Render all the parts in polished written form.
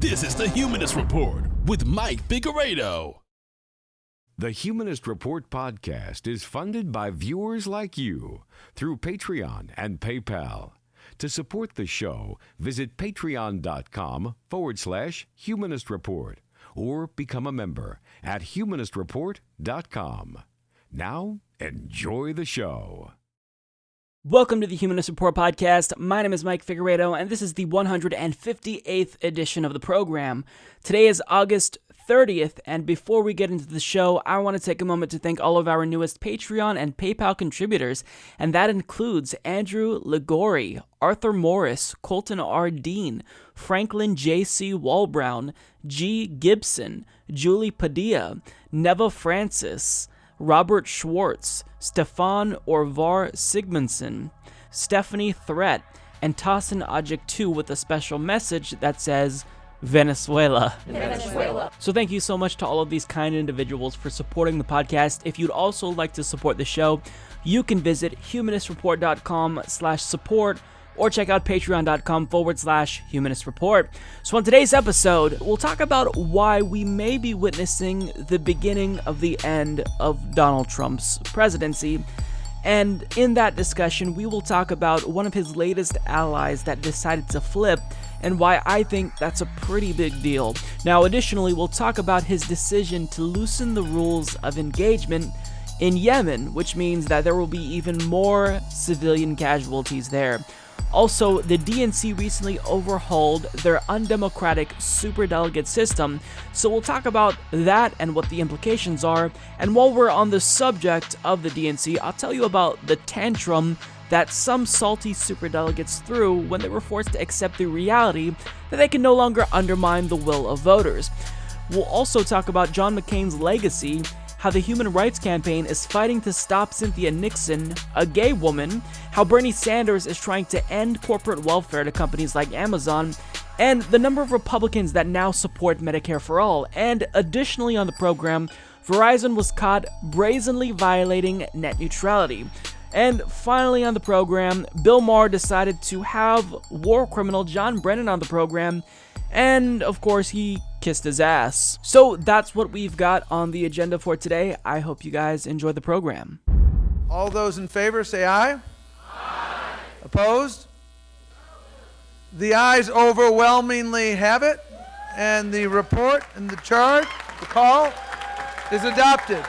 This is the Humanist Report with Mike Figueredo. The Humanist Report podcast is funded by viewers like you through Patreon and PayPal. To support the show, visit patreon.com/Humanist Report or become a member at humanistreport.com. Now, enjoy the show. Welcome to the Humanist Report podcast. My name is Mike Figueredo, and this is the 158th edition of the program. Today is August 30th, and before we get into the show, I want to take a moment to thank all of our newest Patreon and PayPal contributors, and that includes Andrew Ligori, Arthur Morris, Colton R. Dean, Franklin J.C. Walbrown, G. Gibson, Julie Padilla, Neva Francis, Robert Schwartz, Stefan Orvar Sigmundson, Stephanie Threat, and Tassin Ajik 2 with a special message that says, Venezuela. So thank you so much to all of these kind individuals for supporting the podcast. If you'd also like to support the show, you can visit humanistreport.com/support or check out patreon.com/Humanist Report. So on today's episode, we'll talk about why we may be witnessing the beginning of the end of Donald Trump's presidency. And in that discussion, we will talk about one of his latest allies that decided to flip and why I think that's a pretty big deal. Now, additionally, we'll talk about his decision to loosen the rules of engagement in Yemen, which means that there will be even more civilian casualties there. Also, the DNC recently overhauled their undemocratic superdelegate system, so we'll talk about that and what the implications are. And while we're on the subject of the DNC, I'll tell you about the tantrum that some salty superdelegates threw when they were forced to accept the reality that they can no longer undermine the will of voters. We'll also talk about John McCain's legacy, how the Human Rights Campaign is fighting to stop Cynthia Nixon, a gay woman, how Bernie Sanders is trying to end corporate welfare to companies like Amazon, and the number of Republicans that now support Medicare for all. And additionally on the program, Verizon was caught brazenly violating net neutrality. And finally on the program, Bill Maher decided to have war criminal John Brennan on the program, and of course he kissed his ass. So that's what we've got on the agenda for today. I hope you guys enjoy the program. All those in favor say aye. Aye. Opposed? The ayes overwhelmingly have it, and the report and the charge, the call, is adopted.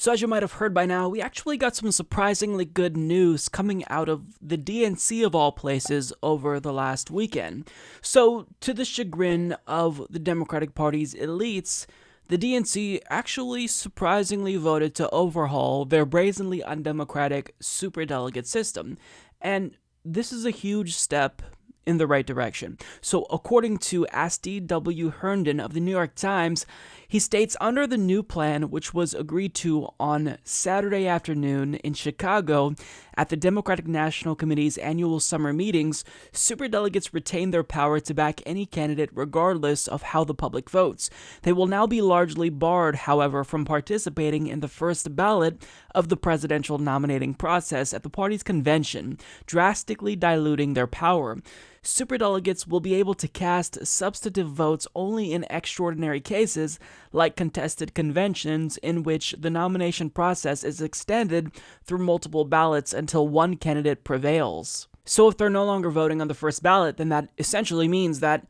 So as you might have heard by now, we actually got some surprisingly good news coming out of the DNC of all places over the last weekend. So to the chagrin of the Democratic Party's elites, the DNC actually surprisingly voted to overhaul their brazenly undemocratic superdelegate system. And this is a huge step in the right direction. So according to Asti W. Herndon of the New York Times, he states under the new plan, which was agreed to on Saturday afternoon in Chicago at the Democratic National Committee's annual summer meetings, superdelegates retain their power to back any candidate regardless of how the public votes. They will now be largely barred, however, from participating in the first ballot of the presidential nominating process at the party's convention, drastically diluting their power. Superdelegates will be able to cast substantive votes only in extraordinary cases, like contested conventions in which the nomination process is extended through multiple ballots until one candidate prevails. So if they're no longer voting on the first ballot, then that essentially means that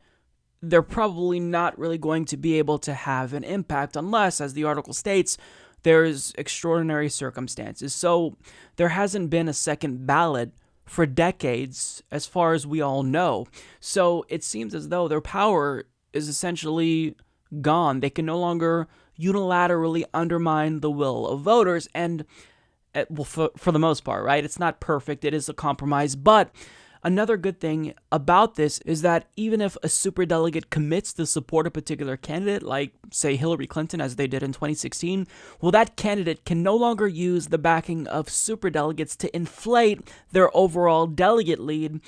they're probably not really going to be able to have an impact unless, as the article states, there's extraordinary circumstances. So there hasn't been a second ballot for decades, as far as we all know. So it seems as though their power is essentially gone. They can no longer unilaterally undermine the will of voters, and well, for the most part, right? It's not perfect. It is a compromise, but another good thing about this is that even if a superdelegate commits to support a particular candidate, like, say, Hillary Clinton, as they did in 2016, well, that candidate can no longer use the backing of superdelegates to inflate their overall delegate lead.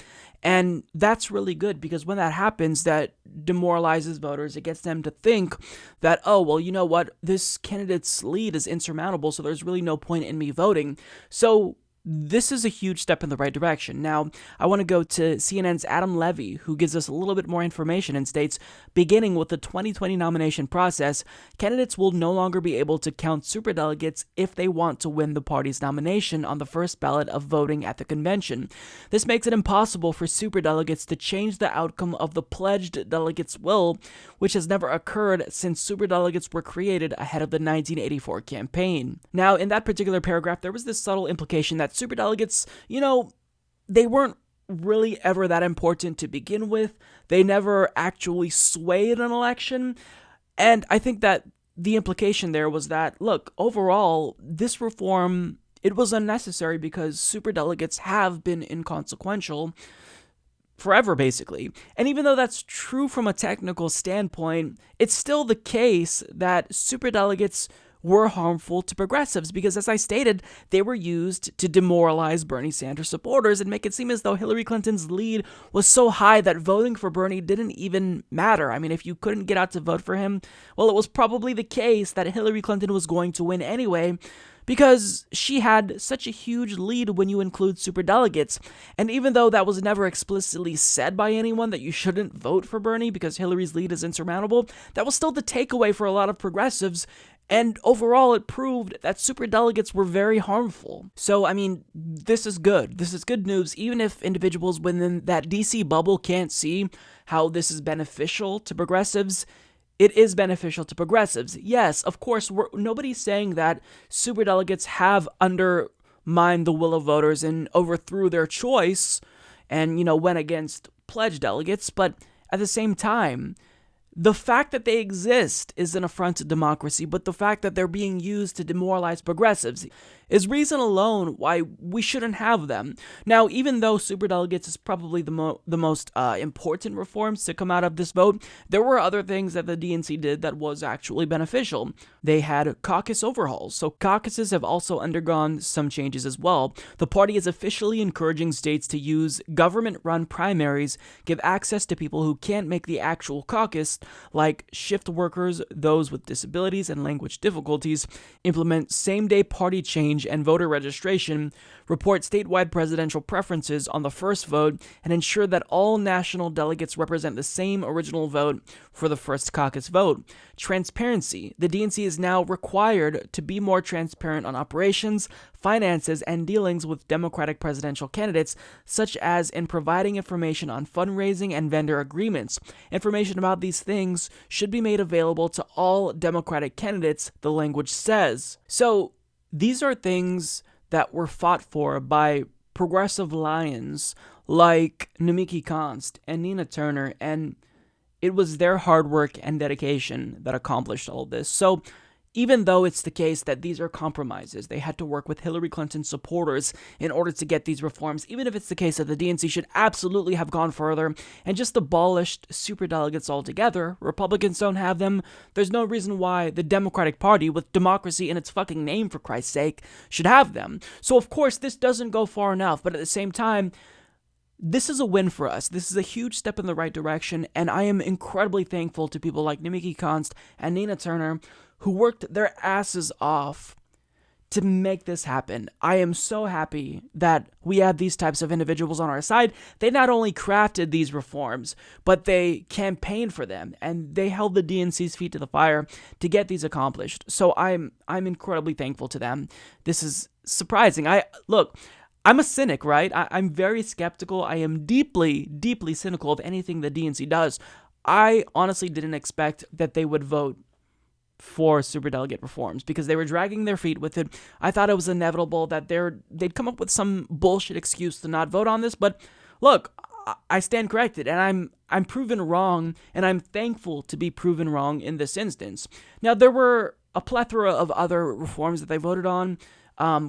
And that's really good, because when that happens, that demoralizes voters. It gets them to think that, oh, well, you know what? This candidate's lead is insurmountable, so there's really no point in me voting. So this is a huge step in the right direction. Now, I want to go to CNN's Adam Levy, who gives us a little bit more information and states, beginning with the 2020 nomination process, candidates will no longer be able to count superdelegates if they want to win the party's nomination on the first ballot of voting at the convention. This makes it impossible for superdelegates to change the outcome of the pledged delegates' will, which has never occurred since superdelegates were created ahead of the 1984 campaign. Now, in that particular paragraph, there was this subtle implication that superdelegates, they weren't really ever that important to begin with. They never actually swayed an election. And I think that the implication there was that, look, overall, this reform, it was unnecessary because superdelegates have been inconsequential forever, basically. And even though that's true from a technical standpoint, it's still the case that superdelegates were harmful to progressives because, as I stated, they were used to demoralize Bernie Sanders supporters and make it seem as though Hillary Clinton's lead was so high that voting for Bernie didn't even matter. I mean, if you couldn't get out to vote for him, well, it was probably the case that Hillary Clinton was going to win anyway, because she had such a huge lead when you include superdelegates. And even though that was never explicitly said by anyone that you shouldn't vote for Bernie because Hillary's lead is insurmountable, that was still the takeaway for a lot of progressives. And overall, it proved that superdelegates were very harmful. So, I mean, this is good. This is good news, even if individuals within that DC bubble can't see how this is beneficial to progressives. It is beneficial to progressives. Yes, of course, nobody's saying that superdelegates have undermined the will of voters and overthrew their choice and, went against pledged delegates. But at the same time, the fact that they exist is an affront to democracy, but the fact that they're being used to demoralize progressives is reason alone why we shouldn't have them. Now, even though superdelegates is probably the most important reforms to come out of this vote, there were other things that the DNC did that was actually beneficial. They had caucus overhauls, so caucuses have also undergone some changes as well. The party is officially encouraging states to use government-run primaries, give access to people who can't make the actual caucus, like shift workers, those with disabilities and language difficulties, implement same-day party change and voter registration, report statewide presidential preferences on the first vote, and ensure that all national delegates represent the same original vote for the first caucus vote. Transparency. The DNC is now required to be more transparent on operations, finances, and dealings with Democratic presidential candidates, such as in providing information on fundraising and vendor agreements. Information about these things should be made available to all Democratic candidates, the language says. So, these are things that were fought for by progressive lions like Nimiki Const and Nina Turner, and it was their hard work and dedication that accomplished all this. So, even though it's the case that these are compromises, they had to work with Hillary Clinton supporters in order to get these reforms, even if it's the case that the DNC should absolutely have gone further and just abolished superdelegates altogether, Republicans don't have them, there's no reason why the Democratic Party, with democracy in its fucking name for Christ's sake, should have them. So of course this doesn't go far enough, but at the same time, this is a win for us. This is a huge step in the right direction, and I am incredibly thankful to people like Nimiki Const and Nina Turner who worked their asses off to make this happen. I am so happy that we have these types of individuals on our side. They not only crafted these reforms, but they campaigned for them, and they held the DNC's feet to the fire to get these accomplished. So I'm incredibly thankful to them. This is surprising. I'm a cynic, right? I'm very skeptical. I am deeply, deeply cynical of anything the DNC does. I honestly didn't expect that they would vote for superdelegate reforms because they were dragging their feet with it. I thought it was inevitable that they'd come up with some bullshit excuse to not vote on this, but look, I stand corrected, and I'm proven wrong, and I'm thankful to be proven wrong in this instance. Now, there were a plethora of other reforms that they voted on,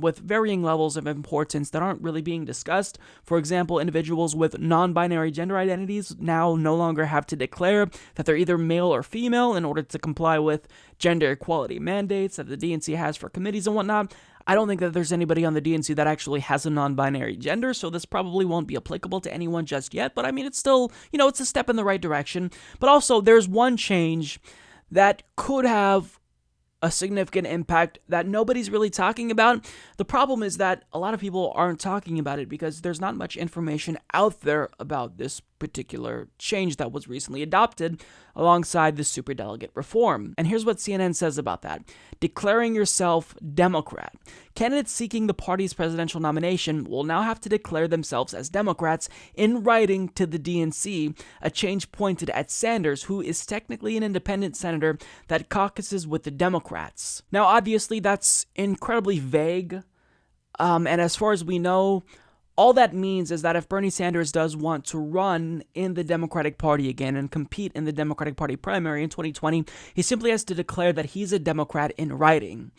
with varying levels of importance that aren't really being discussed. For example, individuals with non-binary gender identities now no longer have to declare that they're either male or female in order to comply with gender equality mandates that the DNC has for committees and whatnot. I don't think that there's anybody on the DNC that actually has a non-binary gender, so this probably won't be applicable to anyone just yet, but I mean, it's still, it's a step in the right direction. But also, there's one change that could have a significant impact that nobody's really talking about. The problem is that a lot of people aren't talking about it because there's not much information out there about this particular change that was recently adopted alongside the superdelegate reform. And here's what CNN says about that. Declaring yourself Democrat. Candidates seeking the party's presidential nomination will now have to declare themselves as Democrats in writing to the DNC, a change pointed at Sanders, who is technically an independent senator that caucuses with the Democrats. Now, obviously, that's incredibly vague, and as far as we know, all that means is that if Bernie Sanders does want to run in the Democratic Party again and compete in the Democratic Party primary in 2020, he simply has to declare that he's a Democrat in writing.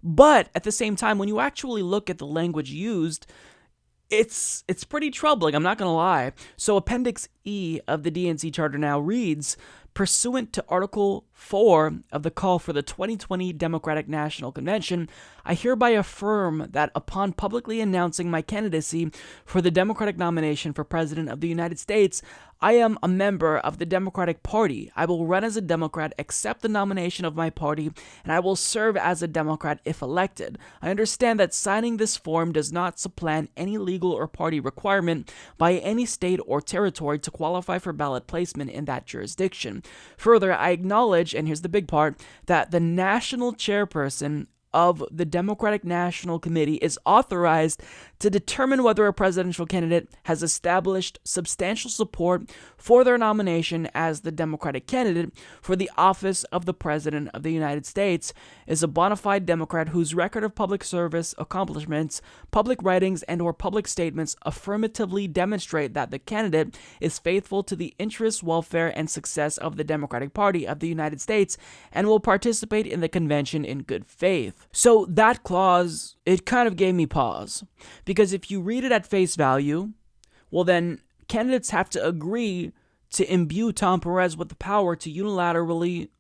But at the same time, when you actually look at the language used, it's pretty troubling, I'm not going to lie. So Appendix E of the DNC charter now reads, pursuant to Article 4 of the call for the 2020 Democratic National Convention, I hereby affirm that upon publicly announcing my candidacy for the Democratic nomination for President of the United States, I am a member of the Democratic Party. I will run as a Democrat, accept the nomination of my party, and I will serve as a Democrat if elected. I understand that signing this form does not supplant any legal or party requirement by any state or territory to qualify for ballot placement in that jurisdiction. Further, I acknowledge, and here's the big part, that the national chairperson of the Democratic National Committee is authorized to determine whether a presidential candidate has established substantial support for their nomination as the Democratic candidate for the office of the President of the United States, is a bona fide Democrat whose record of public service, accomplishments, public writings, and or public statements affirmatively demonstrate that the candidate is faithful to the interests, welfare, and success of the Democratic Party of the United States and will participate in the convention in good faith. So that clause, it kind of gave me pause. Because if you read it at face value, well then, candidates have to agree to imbue Tom Perez with the power to unilaterally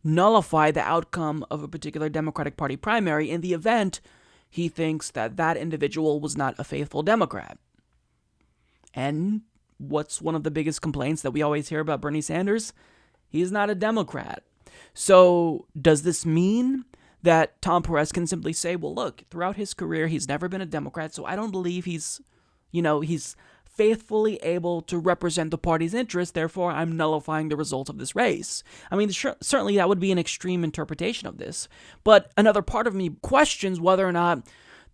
nullify the outcome of a particular Democratic Party primary in the event he thinks that that individual was not a faithful Democrat. And what's one of the biggest complaints that we always hear about Bernie Sanders? He's not a Democrat. So does this mean that Tom Perez can simply say, well, look, throughout his career, he's never been a Democrat, so I don't believe he's faithfully able to represent the party's interests, therefore I'm nullifying the results of this race. I mean, certainly that would be an extreme interpretation of this, but another part of me questions whether or not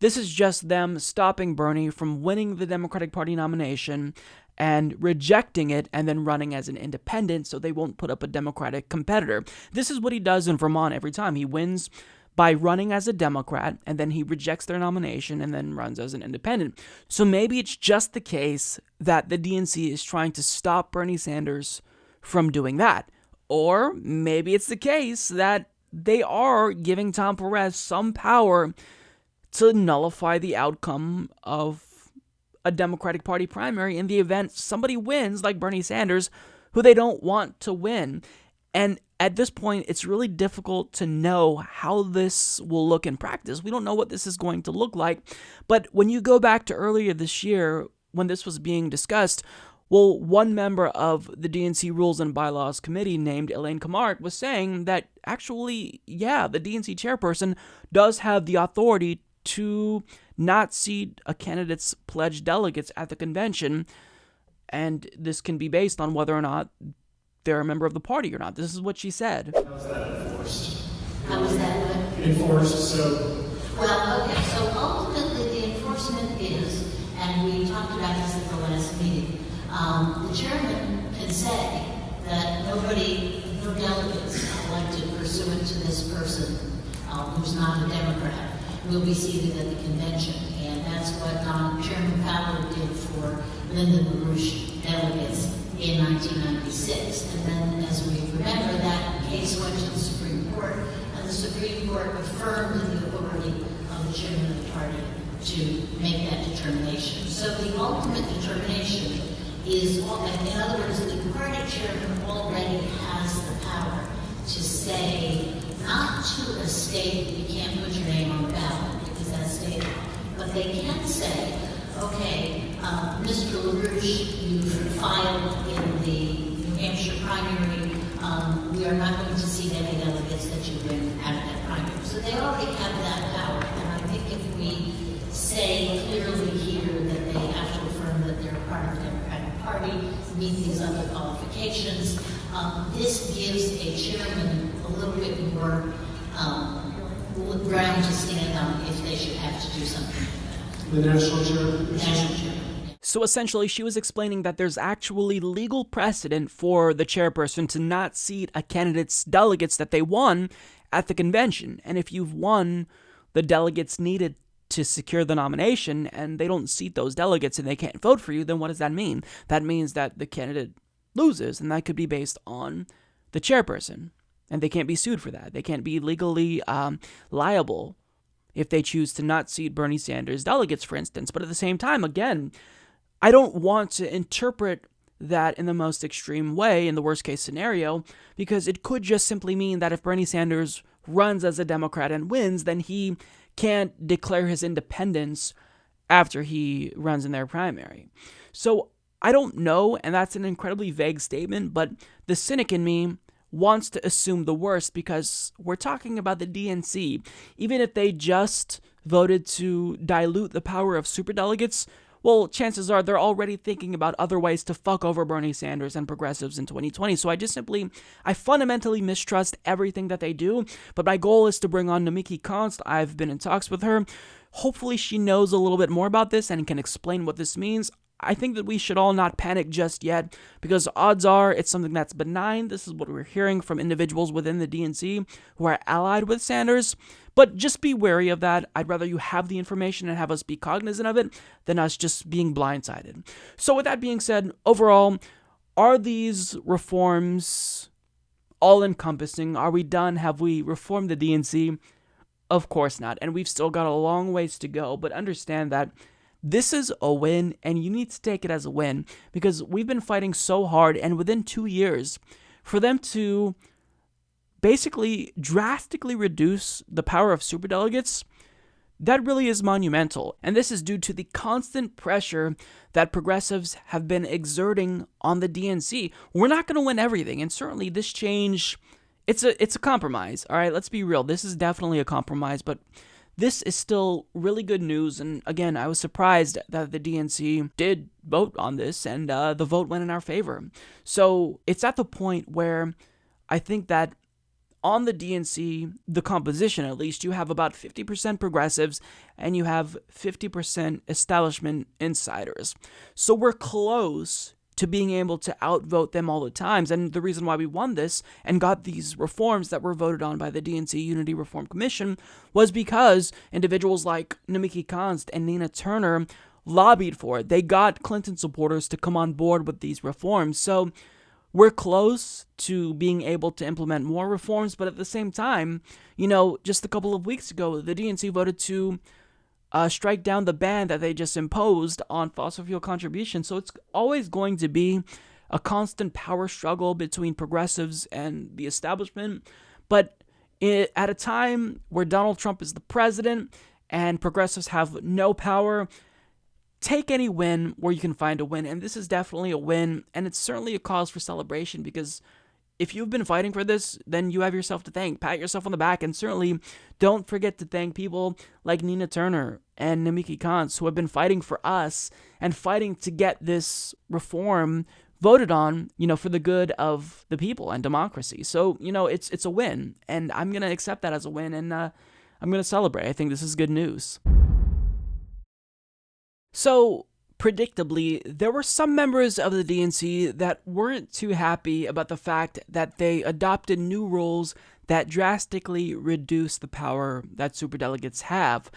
this is just them stopping Bernie from winning the Democratic Party nomination and rejecting it and then running as an independent so they won't put up a Democratic competitor. This is what he does in Vermont every time. He wins by running as a Democrat, and then he rejects their nomination and then runs as an independent. So maybe it's just the case that the DNC is trying to stop Bernie Sanders from doing that. Or maybe it's the case that they are giving Tom Perez some power to nullify the outcome of a Democratic Party primary in the event somebody wins, like Bernie Sanders, who they don't want to win. And at this point, it's really difficult to know how this will look in practice. We don't know what this is going to look like. But when you go back to earlier this year, when this was being discussed, well, one member of the DNC Rules and Bylaws Committee named Elaine Camargue was saying that actually, yeah, the DNC chairperson does have the authority to not seat a candidate's pledged delegates at the convention, and this can be based on whether or not they're a member of the party or not. This is what she said. How was that enforced? How was that Enforced, so... Well, okay, so ultimately the enforcement is, and we talked about this at the last meeting, the chairman can say that no delegates elected pursuant to this person who's not a Democrat will be seated at the convention. And that's what Chairman Fowler did for Lyndon LaRouche delegates in 1996. And then, as we remember, that case went to the Supreme Court, and the Supreme Court affirmed the authority of the chairman of the party to make that determination. So the ultimate determination is, in other words, the party chairman already has the power to say, not to a state, you can't put your name on the ballot because that's state law, but they can say, okay, Mr. LaRouche, you filed in the New Hampshire primary we are not going to seat any delegates that you win out of that primary. So they already have that power. And I think if we say clearly here that they have to affirm that they're a part of the Democratic Party, meet these other qualifications, this gives a chairman a little bit more ground to stand on if they should have to do something like that. The national chair? National chair. So essentially, she was explaining that there's actually legal precedent for the chairperson to not seat a candidate's delegates that they won at the convention. And if you've won the delegates needed to secure the nomination and they don't seat those delegates and they can't vote for you, then what does that mean? That means that the candidate loses, and that could be based on the chairperson. And they can't be sued for that. They can't be legally liable if they choose to not seat Bernie Sanders' delegates, for instance. But at the same time, again, I don't want to interpret that in the most extreme way, in the worst case scenario, because it could just simply mean that if Bernie Sanders runs as a Democrat and wins, then he can't declare his independence after he runs in their primary. So I don't know, and that's an incredibly vague statement, but the cynic in me wants to assume the worst because we're talking about the DNC. Even if they just voted to dilute the power of superdelegates, well, chances are they're already thinking about other ways to fuck over Bernie Sanders and progressives in 2020. So I fundamentally mistrust everything that they do, but my goal is to bring on Namiki Const. I've been in talks with her. Hopefully she knows a little bit more about this and can explain what this means. I think that we should all not panic just yet, because odds are it's something that's benign. This is what we're hearing from individuals within the DNC who are allied with Sanders. But just be wary of that. I'd rather you have the information and have us be cognizant of it than us just being blindsided. So with that being said, overall, are these reforms all-encompassing? Are we done? Have we reformed the DNC? Of course not. And we've still got a long ways to go. But understand that this is a win, and you need to take it as a win, because we've been fighting so hard, and within 2 years, for them to basically drastically reduce the power of superdelegates, that really is monumental. And this is due to the constant pressure that progressives have been exerting on the DNC. We're not going to win everything, and certainly this change, it's a compromise. All right, let's be real. This is definitely a compromise, but this is still really good news, and again, I was surprised that the DNC did vote on this, and the vote went in our favor. So it's at the point where I think that on the DNC, the composition at least, you have about 50% progressives, and you have 50% establishment insiders. So we're close to being able to outvote them all the times. And the reason why we won this and got these reforms that were voted on by the DNC Unity Reform Commission was because individuals like Namiki Const and Nina Turner lobbied for it. They got Clinton supporters to come on board with these reforms. So we're close to being able to implement more reforms, but at the same time, just a couple of weeks ago, the DNC voted to strike down the ban that they just imposed on fossil fuel contributions. So it's always going to be a constant power struggle between progressives and the establishment. But at a time where Donald Trump is the president and progressives have no power, take any win where you can find a win. And this is definitely a win, and it's certainly a cause for celebration, because if you've been fighting for this, then you have yourself to thank. Pat yourself on the back, and certainly don't forget to thank people like Nina Turner and Namiki Const, who have been fighting for us and fighting to get this reform voted on, for the good of the people and democracy. So, it's a win, and I'm going to accept that as a win, and I'm going to celebrate. I think this is good news. So, predictably, there were some members of the DNC that weren't too happy about the fact that they adopted new rules that drastically reduce the power that superdelegates have.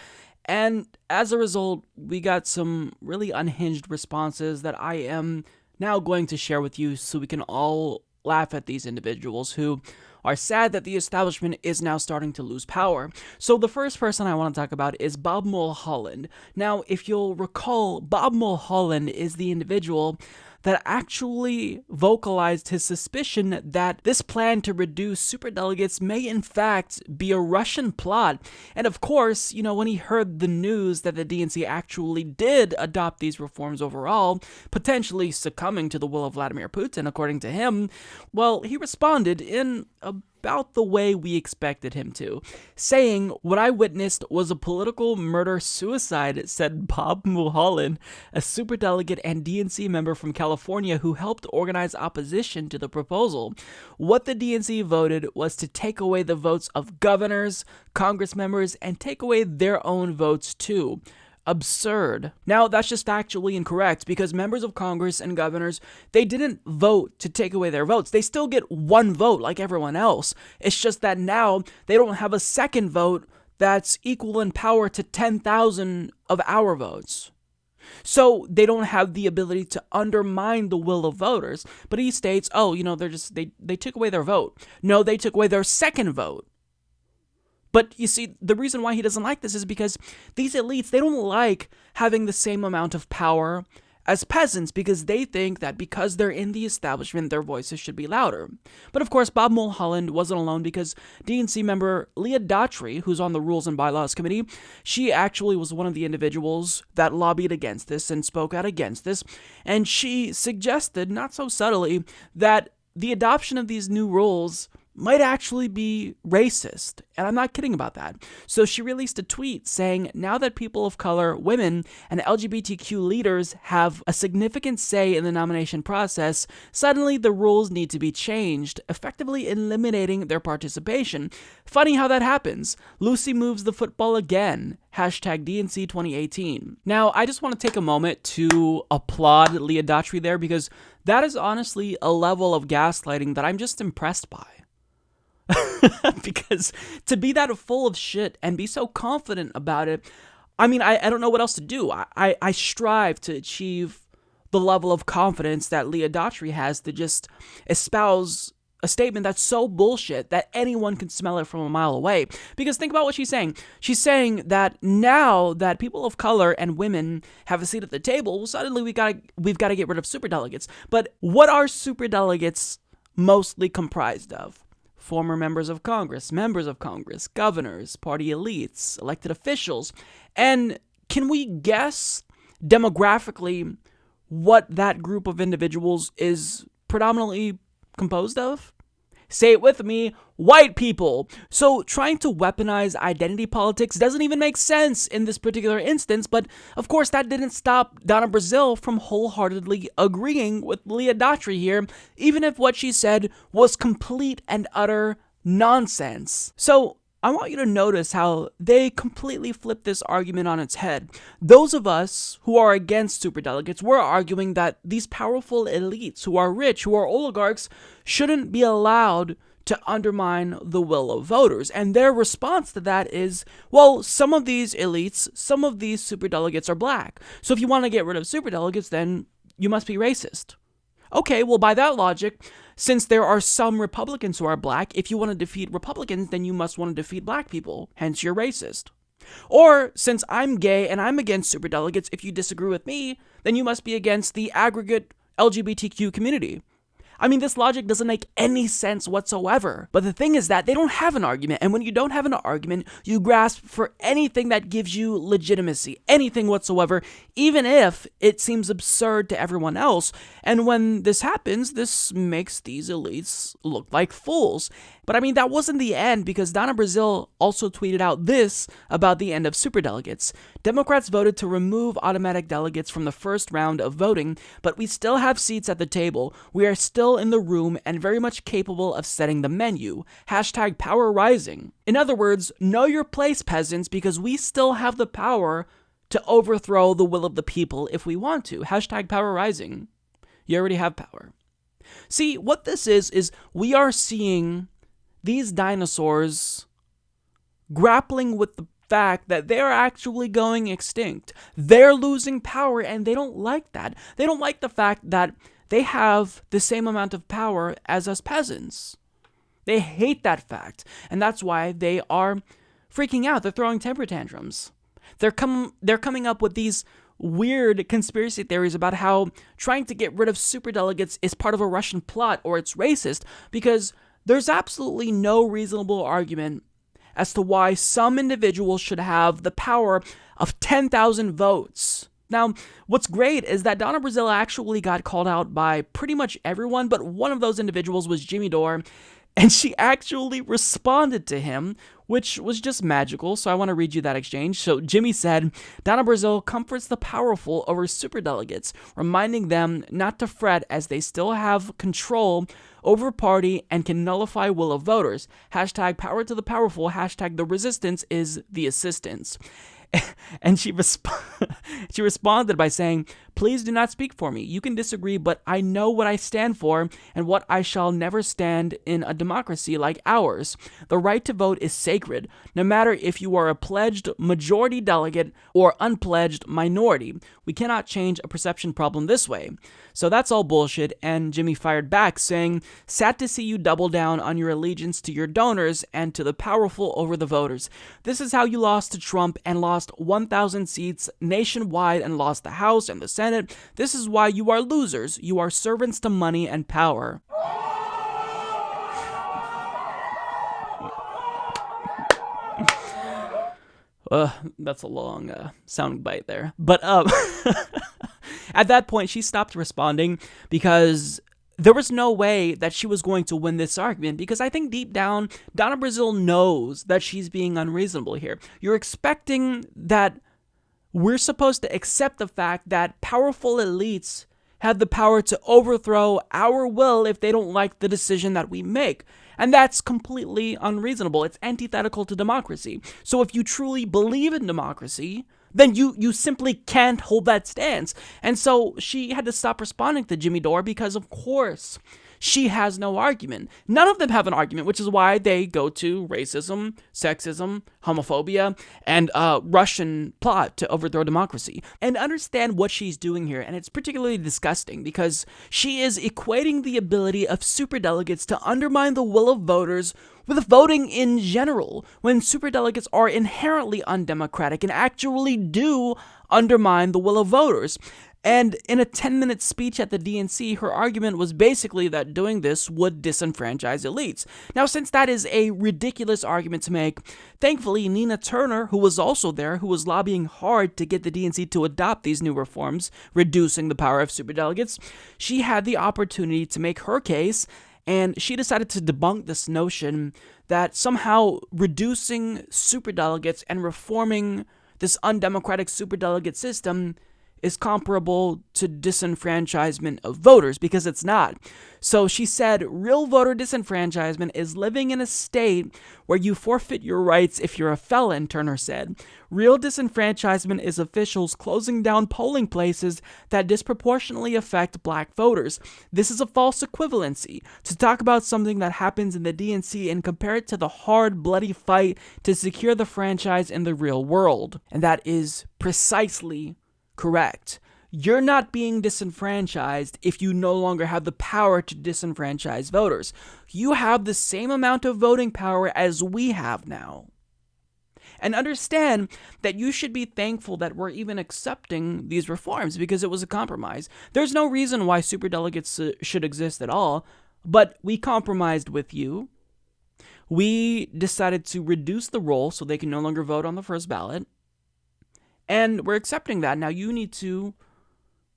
And as a result, we got some really unhinged responses that I am now going to share with you so we can all laugh at these individuals who are sad that the establishment is now starting to lose power. So the first person I want to talk about is Bob Mulholland. Now, if you'll recall, Bob Mulholland is the individual that actually vocalized his suspicion that this plan to reduce superdelegates may in fact be a Russian plot. And of course, when he heard the news that the DNC actually did adopt these reforms overall, potentially succumbing to the will of Vladimir Putin, according to him, well, he responded in about the way we expected him to, saying, "What I witnessed was a political murder-suicide," said Bob Mulholland, a superdelegate and DNC member from California who helped organize opposition to the proposal. What the DNC voted was to take away the votes of governors, Congress members, and take away their own votes too. Absurd. Now, that's just factually incorrect because members of Congress and governors, they didn't vote to take away their votes. They still get one vote like everyone else. It's just that now they don't have a second vote that's equal in power to 10,000 of our votes. So they don't have the ability to undermine the will of voters. But he states, they took away their vote. No, they took away their second vote. But you see, the reason why he doesn't like this is because these elites, they don't like having the same amount of power as peasants because they think that because they're in the establishment, their voices should be louder. But of course, Bob Mulholland wasn't alone because DNC member Leah Daughtry, who's on the Rules and Bylaws Committee, she actually was one of the individuals that lobbied against this and spoke out against this. And she suggested, not so subtly, that the adoption of these new rules might actually be racist, and I'm not kidding about that. So she released a tweet saying, "Now that people of color, women, and LGBTQ leaders have a significant say in the nomination process, suddenly the rules need to be changed, effectively eliminating their participation. Funny how that happens. Lucy moves the football again. Hashtag DNC 2018. Now, I just want to take a moment to applaud Leah Daughtry there because that is honestly a level of gaslighting that I'm just impressed by. Because to be that full of shit and be so confident about it, I mean, I don't know what else to do. I strive to achieve the level of confidence that Leah Daughtry has to just espouse a statement that's so bullshit that anyone can smell it from a mile away. Because think about what she's saying. She's saying that now that people of color and women have a seat at the table, well, suddenly we've got to get rid of superdelegates. But what are superdelegates mostly comprised of? Former members of Congress, governors, party elites, elected officials. And can we guess demographically what that group of individuals is predominantly composed of? Say it with me, white people. So trying to weaponize identity politics doesn't even make sense in this particular instance, but of course that didn't stop Donna Brazile from wholeheartedly agreeing with Leah Daughtry here, even if what she said was complete and utter nonsense. So I want you to notice how they completely flip this argument on its head. Those of us who are against superdelegates, we're arguing that these powerful elites who are rich, who are oligarchs, shouldn't be allowed to undermine the will of voters. And their response to that is, well, some of these elites, some of these superdelegates are black. So if you want to get rid of superdelegates, then you must be racist. Okay, well, by that logic, since there are some Republicans who are black, if you want to defeat Republicans, then you must want to defeat black people. Hence, you're racist. Or, since I'm gay and I'm against superdelegates, if you disagree with me, then you must be against the aggregate LGBTQ community. I mean, this logic doesn't make any sense whatsoever. But the thing is that they don't have an argument. And when you don't have an argument, you grasp for anything that gives you legitimacy, anything whatsoever, even if it seems absurd to everyone else. And when this happens, this makes these elites look like fools. But I mean, that wasn't the end, because Donna Brazile also tweeted out this about the end of superdelegates. Democrats voted to remove automatic delegates from the first round of voting, but we still have seats at the table. We are still in the room and very much capable of setting the menu. Hashtag power rising. In other words, know your place, peasants, because we still have the power to overthrow the will of the people if we want to. Hashtag power rising. You already have power. See, what this is we are seeing these dinosaurs grappling with the fact that they're actually going extinct. They're losing power, and they don't like that. They don't like the fact that they have the same amount of power as us peasants. They hate that fact, and that's why they are freaking out. They're throwing temper tantrums. They're coming up with these weird conspiracy theories about how trying to get rid of superdelegates is part of a Russian plot or it's racist, because there's absolutely no reasonable argument as to why some individuals should have the power of 10,000 votes. Now, what's great is that Donna Brazile actually got called out by pretty much everyone, but one of those individuals was Jimmy Dore, and she actually responded to him, which was just magical, so I want to read you that exchange. So Jimmy said, Donna Brazile comforts the powerful over superdelegates, reminding them not to fret as they still have control over party and can nullify will of voters. Hashtag power to the powerful, hashtag the resistance is the assistance. And she responded by saying, please do not speak for me. You can disagree, but I know what I stand for and what I shall never stand in a democracy like ours. The right to vote is sacred, no matter if you are a pledged majority delegate or unpledged minority. We cannot change a perception problem this way. So that's all bullshit, and Jimmy fired back, saying, sad to see you double down on your allegiance to your donors and to the powerful over the voters. This is how you lost to Trump and lost 1,000 seats nationwide and lost the House and the Senate. This is why you are losers. You are servants to money and power. That's a long sound bite there. But at that point, she stopped responding because there was no way that she was going to win this argument, because I think deep down, Donna Brazile knows that she's being unreasonable here. You're expecting that we're supposed to accept the fact that powerful elites have the power to overthrow our will if they don't like the decision that we make. And that's completely unreasonable. It's antithetical to democracy. So if you truly believe in democracy, then you simply can't hold that stance. And so she had to stop responding to Jimmy Dore because, of course, she has no argument. None of them have an argument, which is why they go to racism, sexism, homophobia, and Russian plot to overthrow democracy. And understand what she's doing here, and it's particularly disgusting because she is equating the ability of superdelegates to undermine the will of voters with voting in general, when superdelegates are inherently undemocratic and actually do undermine the will of voters. And in a 10-minute speech at the DNC, her argument was basically that doing this would disenfranchise elites. Now, since that is a ridiculous argument to make, thankfully, Nina Turner, who was also there, who was lobbying hard to get the DNC to adopt these new reforms, reducing the power of superdelegates, she had the opportunity to make her case, and she decided to debunk this notion that somehow reducing superdelegates and reforming this undemocratic superdelegate system is comparable to disenfranchisement of voters, because it's not. So she said, real voter disenfranchisement is living in a state where you forfeit your rights if you're a felon, Turner said. Real disenfranchisement is officials closing down polling places that disproportionately affect black voters. This is a false equivalency to talk about something that happens in the DNC and compare it to the hard, bloody fight to secure the franchise in the real world. And that is precisely correct. You're not being disenfranchised if you no longer have the power to disenfranchise voters. You have the same amount of voting power as we have now. And understand that you should be thankful that we're even accepting these reforms, because it was a compromise. There's no reason why superdelegates should exist at all, but we compromised with you. We decided to reduce the roll so they can no longer vote on the first ballot. And we're accepting that. Now you need to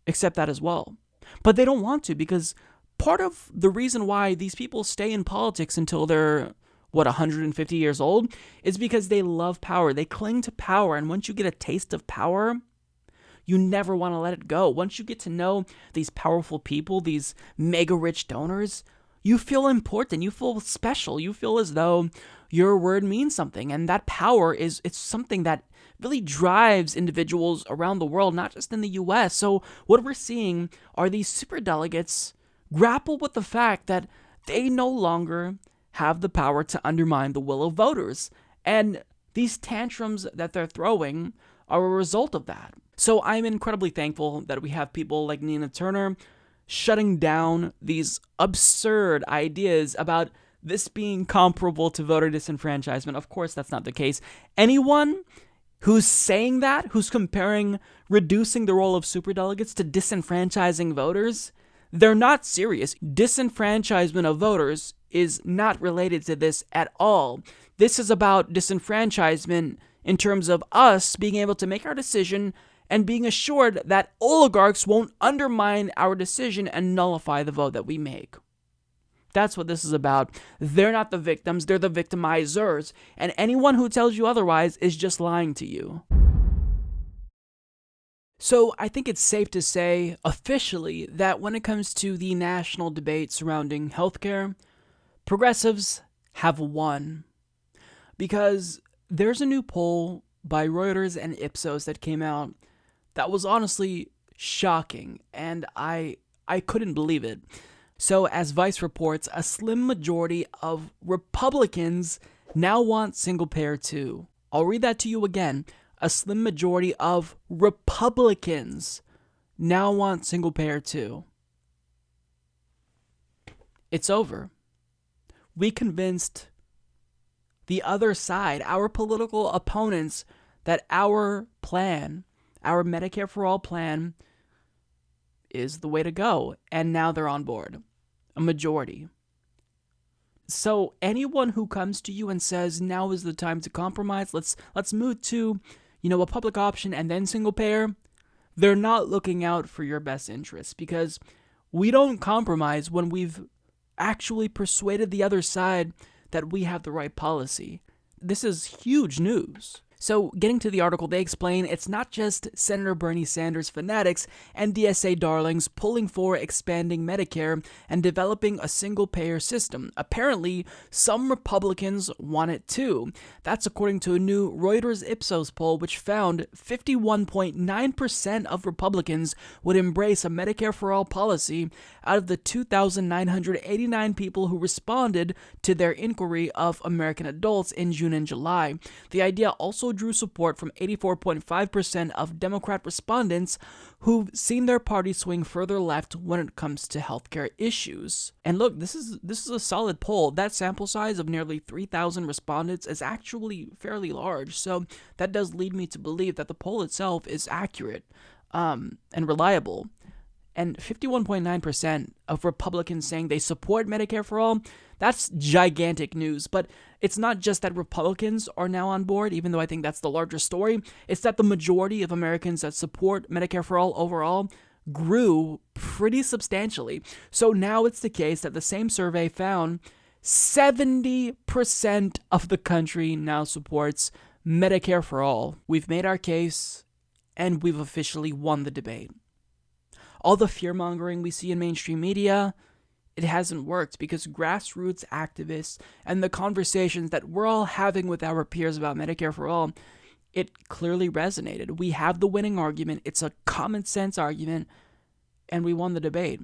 accept that as well. But they don't want to, because part of the reason why these people stay in politics until they're, 150 years old, is because they love power. They cling to power. And once you get a taste of power, you never want to let it go. Once you get to know these powerful people, these mega rich donors, you feel important. You feel special. You feel as though your word means something. And that power it's something that really drives individuals around the world, not just in the US. So what we're seeing are these superdelegates grapple with the fact that they no longer have the power to undermine the will of voters. And these tantrums that they're throwing are a result of that. So I'm incredibly thankful that we have people like Nina Turner shutting down these absurd ideas about this being comparable to voter disenfranchisement. Of course, that's not the case. Anyone who's saying that, who's comparing reducing the role of superdelegates to disenfranchising voters, they're not serious. Disenfranchisement of voters is not related to this at all. This is about disenfranchisement in terms of us being able to make our decision and being assured that oligarchs won't undermine our decision and nullify the vote that we make. That's what this is about. They're not the victims, they're the victimizers. And anyone who tells you otherwise is just lying to you. So I think it's safe to say, officially, that when it comes to the national debate surrounding healthcare, progressives have won. Because there's a new poll by Reuters and Ipsos that came out that was honestly shocking, and I couldn't believe it. So, as Vice reports, a slim majority of Republicans now want single-payer too. I'll read that to you again. A slim majority of Republicans now want single-payer too. It's over. We convinced the other side, our political opponents, that our plan, our Medicare for All plan, is the way to go, and now they're on board. A majority. So anyone who comes to you and says now is the time to compromise, let's move to, a public option and then single payer, they're not looking out for your best interests, because we don't compromise when we've actually persuaded the other side that we have the right policy. This is huge news. So, getting to the article, they explain it's not just Senator Bernie Sanders fanatics and DSA darlings pulling for expanding Medicare and developing a single-payer system. Apparently, some Republicans want it too. That's according to a new Reuters Ipsos poll, which found 51.9% of Republicans would embrace a Medicare for All policy out of the 2,989 people who responded to their inquiry of American adults in June and July. The idea also drew support from 84.5% of Democrat respondents who've seen their party swing further left when it comes to healthcare issues. And look, this is a solid poll. That sample size of nearly 3,000 respondents is actually fairly large, so that does lead me to believe that the poll itself is accurate and reliable. And 51.9% of Republicans saying they support Medicare for All, that's gigantic news. But it's not just that Republicans are now on board, even though I think that's the larger story. It's that the majority of Americans that support Medicare for All overall grew pretty substantially. So now it's the case that the same survey found 70% of the country now supports Medicare for All. We've made our case, and we've officially won the debate. All the fear-mongering we see in mainstream media, it hasn't worked, because grassroots activists and the conversations that we're all having with our peers about Medicare for All, it clearly resonated. We have the winning argument. It's a common sense argument, and we won the debate.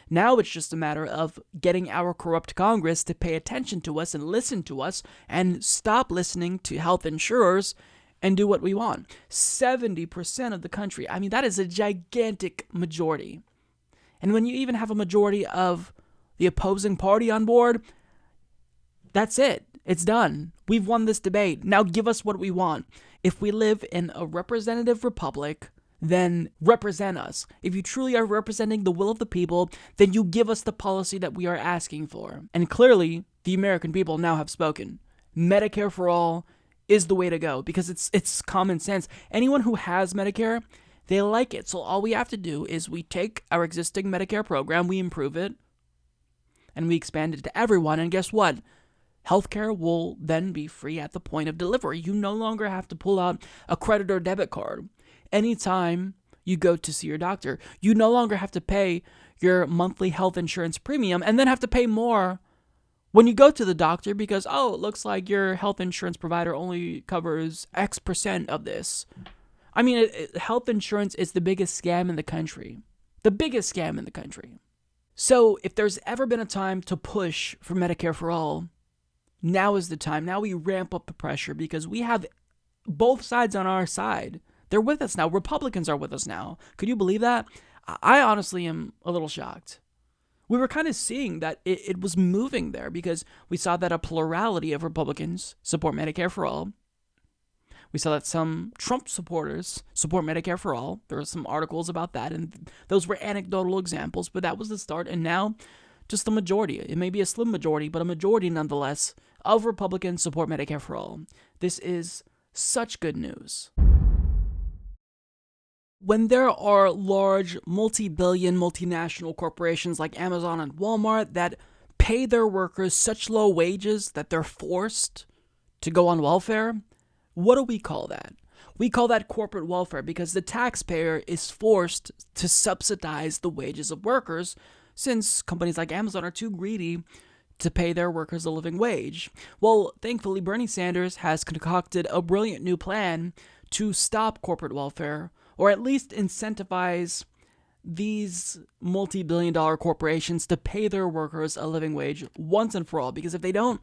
Now it's just a matter of getting our corrupt Congress to pay attention to us and listen to us and stop listening to health insurers and do what we want. 70% of the country. I mean, that is a gigantic majority. And when you even have a majority of the opposing party on board, that's it. It's done. We've won this debate. Now give us what we want. If we live in a representative republic, then represent us. If you truly are representing the will of the people, then you give us the policy that we are asking for. And clearly, the American people now have spoken. Medicare for All is the way to go, because it's common sense. Anyone who has Medicare, they like it. So all we have to do is we take our existing Medicare program, we improve it, and we expand it to everyone. And guess what? Healthcare will then be free at the point of delivery. You no longer have to pull out a credit or debit card anytime you go to see your doctor. You no longer have to pay your monthly health insurance premium and then have to pay more when you go to the doctor because, it looks like your health insurance provider only covers X percent of this. I mean, health insurance is the biggest scam in the country. The biggest scam in the country. So if there's ever been a time to push for Medicare for All, now is the time. Now we ramp up the pressure because we have both sides on our side. They're with us now. Republicans are with us now. Could you believe that? I honestly am a little shocked. We were kind of seeing that it was moving there because we saw that a plurality of Republicans support Medicare for All. We saw that some Trump supporters support Medicare for all. There were some articles about that, and those were anecdotal examples, but that was the start. And now, just the majority, it may be a slim majority, but a majority nonetheless, of Republicans support Medicare for all. This is such good news. When there are large, multi-billion, multinational corporations like Amazon and Walmart that pay their workers such low wages that they're forced to go on welfare, what do we call that? We call that corporate welfare because the taxpayer is forced to subsidize the wages of workers since companies like Amazon are too greedy to pay their workers a living wage. Well, thankfully, Bernie Sanders has concocted a brilliant new plan to stop corporate welfare, or at least incentivize these multi-billion-dollar corporations to pay their workers a living wage once and for all, because if they don't,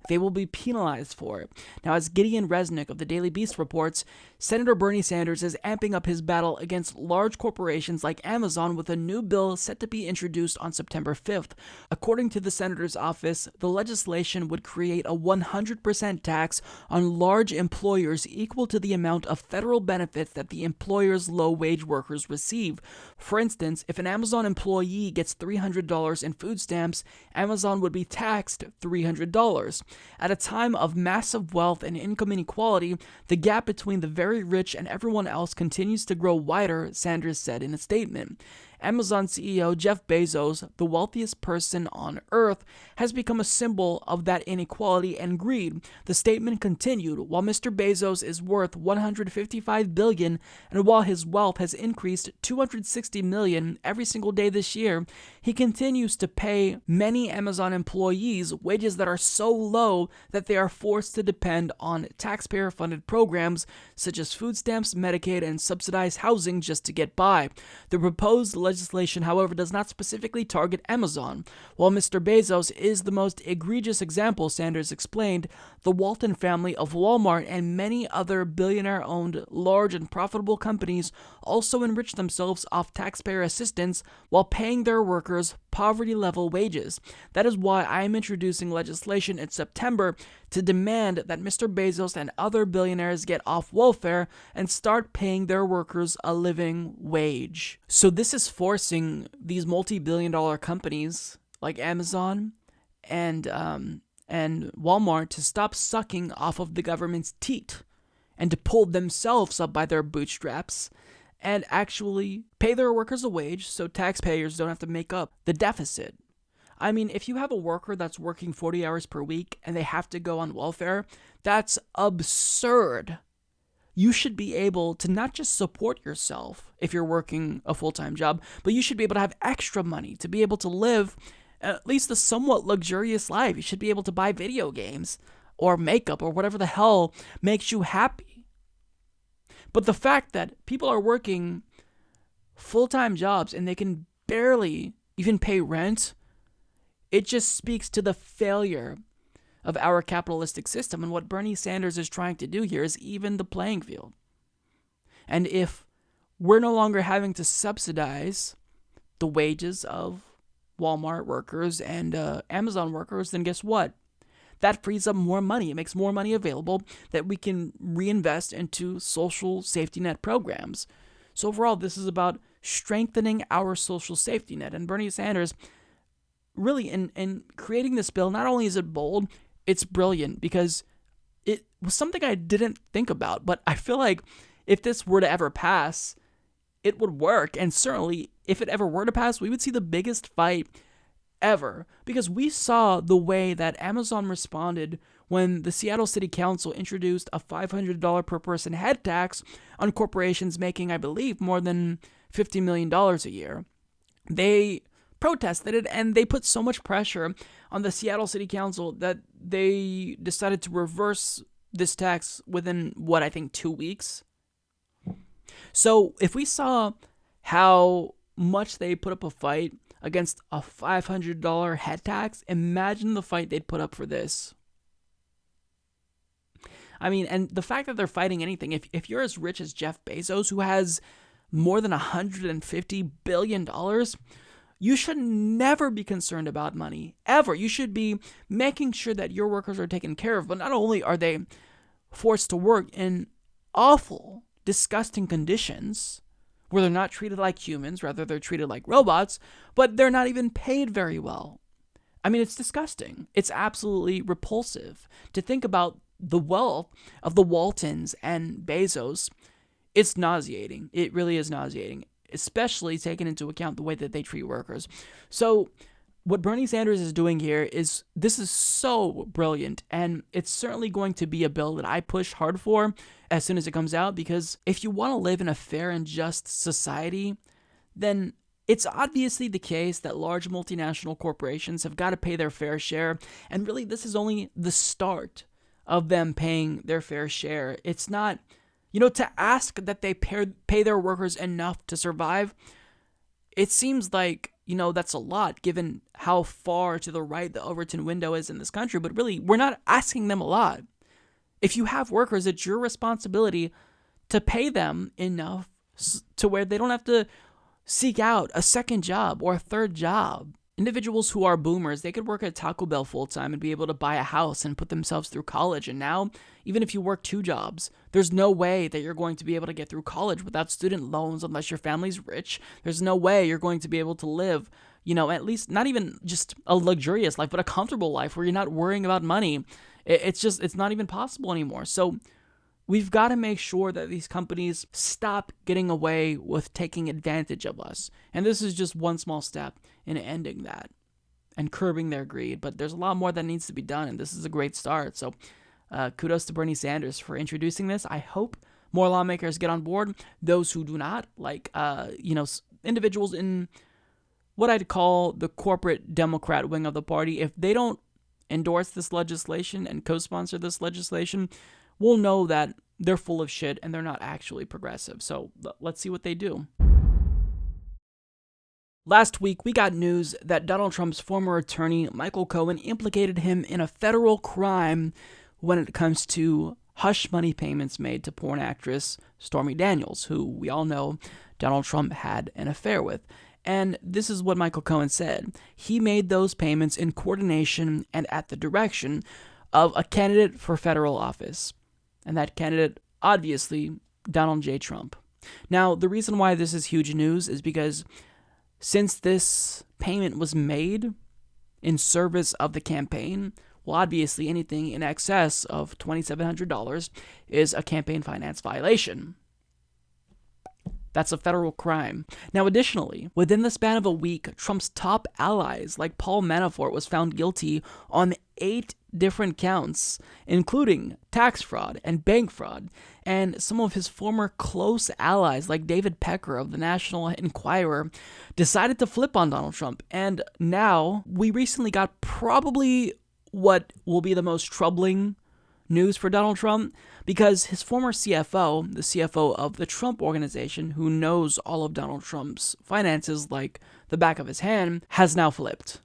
they will be penalized for it. Now, as Gideon Resnick of the Daily Beast reports, Senator Bernie Sanders is amping up his battle against large corporations like Amazon with a new bill set to be introduced on September 5th. According to the senator's office, the legislation would create a 100% tax on large employers equal to the amount of federal benefits that the employer's low-wage workers receive. For instance, if an Amazon employee gets $300 in food stamps, Amazon would be taxed $300. At a time of massive wealth and income inequality, the gap between the very rich and everyone else continues to grow wider, Sanders said in a statement. Amazon CEO Jeff Bezos, the wealthiest person on earth, has become a symbol of that inequality and greed. The statement continued, while Mr. Bezos is worth $155 billion, and while his wealth has increased $260 million every single day this year, he continues to pay many Amazon employees wages that are so low that they are forced to depend on taxpayer-funded programs such as food stamps, Medicaid, and subsidized housing just to get by. The proposed legislation, however, does not specifically target Amazon. While Mr. Bezos is the most egregious example, Sanders explained, the Walton family of Walmart and many other billionaire-owned, large and profitable companies also enrich themselves off taxpayer assistance while paying their workers poverty-level wages. That is why I am introducing legislation in September to demand that Mr. Bezos and other billionaires get off welfare and start paying their workers a living wage. So this is forcing these multi-billion-dollar companies like Amazon and Walmart to stop sucking off of the government's teat and to pull themselves up by their bootstraps and actually pay their workers a wage so taxpayers don't have to make up the deficit. I mean, if you have a worker that's working 40 hours per week and they have to go on welfare, that's absurd. You should be able to not just support yourself if you're working a full-time job, but you should be able to have extra money to be able to live at least a somewhat luxurious life. You should be able to buy video games or makeup or whatever the hell makes you happy. But the fact that people are working full-time jobs and they can barely even pay rent, it just speaks to the failure of our capitalistic system. And what Bernie Sanders is trying to do here is even the playing field. And if we're no longer having to subsidize the wages of Walmart workers and Amazon workers, then guess what? That frees up more money. It makes more money available that we can reinvest into social safety net programs. So overall, this is about strengthening our social safety net. And Bernie Sanders, really, in creating this bill, not only is it bold, it's brilliant because it was something I didn't think about. But I feel like if this were to ever pass, it would work. And certainly, if it ever were to pass, we would see the biggest fight ever, because we saw the way that Amazon responded when the Seattle City Council introduced a $500 per person head tax on corporations making, I believe, more than $50 million a year. They protested it, and they put so much pressure on the Seattle City Council that they decided to reverse this tax within, 2 weeks. So if we saw how much they put up a fight against a $500 head tax, imagine the fight they'd put up for this. I mean, and the fact that they're fighting anything, if you're as rich as Jeff Bezos, who has more than $150 billion, you should never be concerned about money, ever. You should be making sure that your workers are taken care of, but not only are they forced to work in awful, disgusting conditions where they're not treated like humans, rather they're treated like robots, but they're not even paid very well. I mean, it's disgusting. It's absolutely repulsive to think about the wealth of the Waltons and Bezos. It's nauseating. It really is nauseating, especially taking into account the way that they treat workers. So what Bernie Sanders is doing here this is so brilliant, and it's certainly going to be a bill that I push hard for as soon as it comes out, because if you want to live in a fair and just society, then it's obviously the case that large multinational corporations have got to pay their fair share, and really this is only the start of them paying their fair share. It's not, to ask that they pay their workers enough to survive, it seems like, that's a lot given how far to the right the Overton window is in this country, but really, we're not asking them a lot. If you have workers, it's your responsibility to pay them enough to where they don't have to seek out a second job or a third job. Individuals who are boomers, they could work at Taco Bell full-time and be able to buy a house and put themselves through college. And now, even if you work 2 jobs, there's no way that you're going to be able to get through college without student loans unless your family's rich. There's no way you're going to be able to live, at least not even just a luxurious life, but a comfortable life where you're not worrying about money. It's not even possible anymore. So we've got to make sure that these companies stop getting away with taking advantage of us. And this is just one small step in ending that and curbing their greed. But there's a lot more that needs to be done, and this is a great start. So kudos to Bernie Sanders for introducing this. I hope more lawmakers get on board. Those who do not, like, individuals in what I'd call the corporate Democrat wing of the party, if they don't endorse this legislation and co-sponsor this legislation, we'll know that they're full of shit and they're not actually progressive. So let's see what they do. Last week, we got news that Donald Trump's former attorney, Michael Cohen, implicated him in a federal crime when it comes to hush money payments made to porn actress Stormy Daniels, who we all know Donald Trump had an affair with. And this is what Michael Cohen said. He made those payments in coordination and at the direction of a candidate for federal office. And that candidate, obviously, Donald J. Trump. Now, the reason why this is huge news is because since this payment was made in service of the campaign, well, obviously anything in excess of $2,700 is a campaign finance violation. That's a federal crime. Now, additionally, within the span of a week, Trump's top allies, like Paul Manafort, was found guilty on 8 different counts, including tax fraud and bank fraud. And some of his former close allies, like David Pecker of the National Enquirer, decided to flip on Donald Trump. And now, we recently got probably what will be the most troubling news for Donald Trump, because his former CFO, the CFO of the Trump Organization, who knows all of Donald Trump's finances like the back of his hand, has now flipped.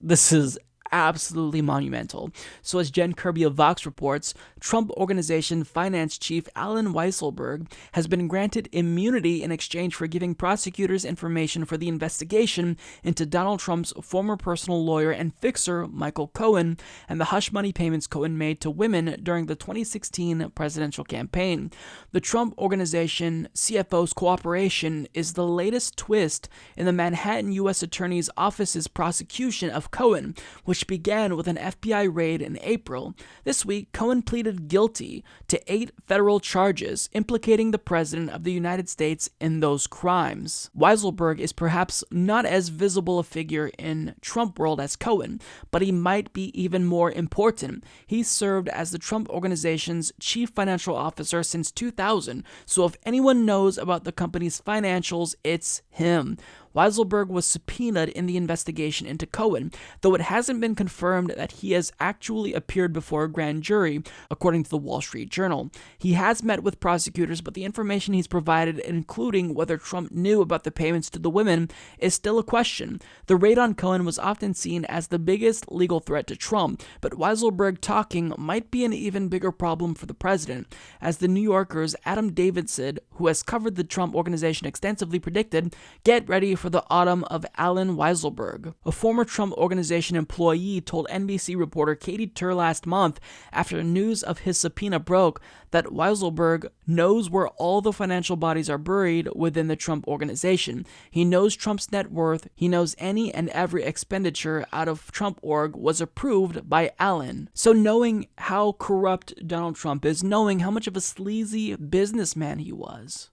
This is absolutely monumental. So as Jen Kirby of Vox reports, Trump Organization finance chief Alan Weisselberg has been granted immunity in exchange for giving prosecutors information for the investigation into Donald Trump's former personal lawyer and fixer, Michael Cohen, and the hush money payments Cohen made to women during the 2016 presidential campaign. The Trump Organization CFO's cooperation is the latest twist in the Manhattan U.S. Attorney's Office's prosecution of Cohen, which began with an FBI raid in April. This week, Cohen pleaded guilty to 8 federal charges implicating the President of the United States in those crimes. Weisselberg is perhaps not as visible a figure in Trump world as Cohen, but he might be even more important. He served as the Trump Organization's chief financial officer since 2000, so if anyone knows about the company's financials, it's him. Weisselberg was subpoenaed in the investigation into Cohen, though it hasn't been confirmed that he has actually appeared before a grand jury, according to the Wall Street Journal. He has met with prosecutors, but the information he's provided, including whether Trump knew about the payments to the women, is still a question. The raid on Cohen was often seen as the biggest legal threat to Trump, but Weisselberg talking might be an even bigger problem for the president, as the New Yorker's Adam Davidson, who has covered the Trump Organization extensively, predicted, get ready for for the autumn of Alan Weisselberg. A former Trump Organization employee told NBC reporter Katie Tur last month, after news of his subpoena broke, that Weisselberg knows where all the financial bodies are buried within the Trump Organization. He knows Trump's net worth. He knows any and every expenditure out of Trump Org was approved by Allen. So knowing how corrupt Donald Trump is, knowing how much of a sleazy businessman he was,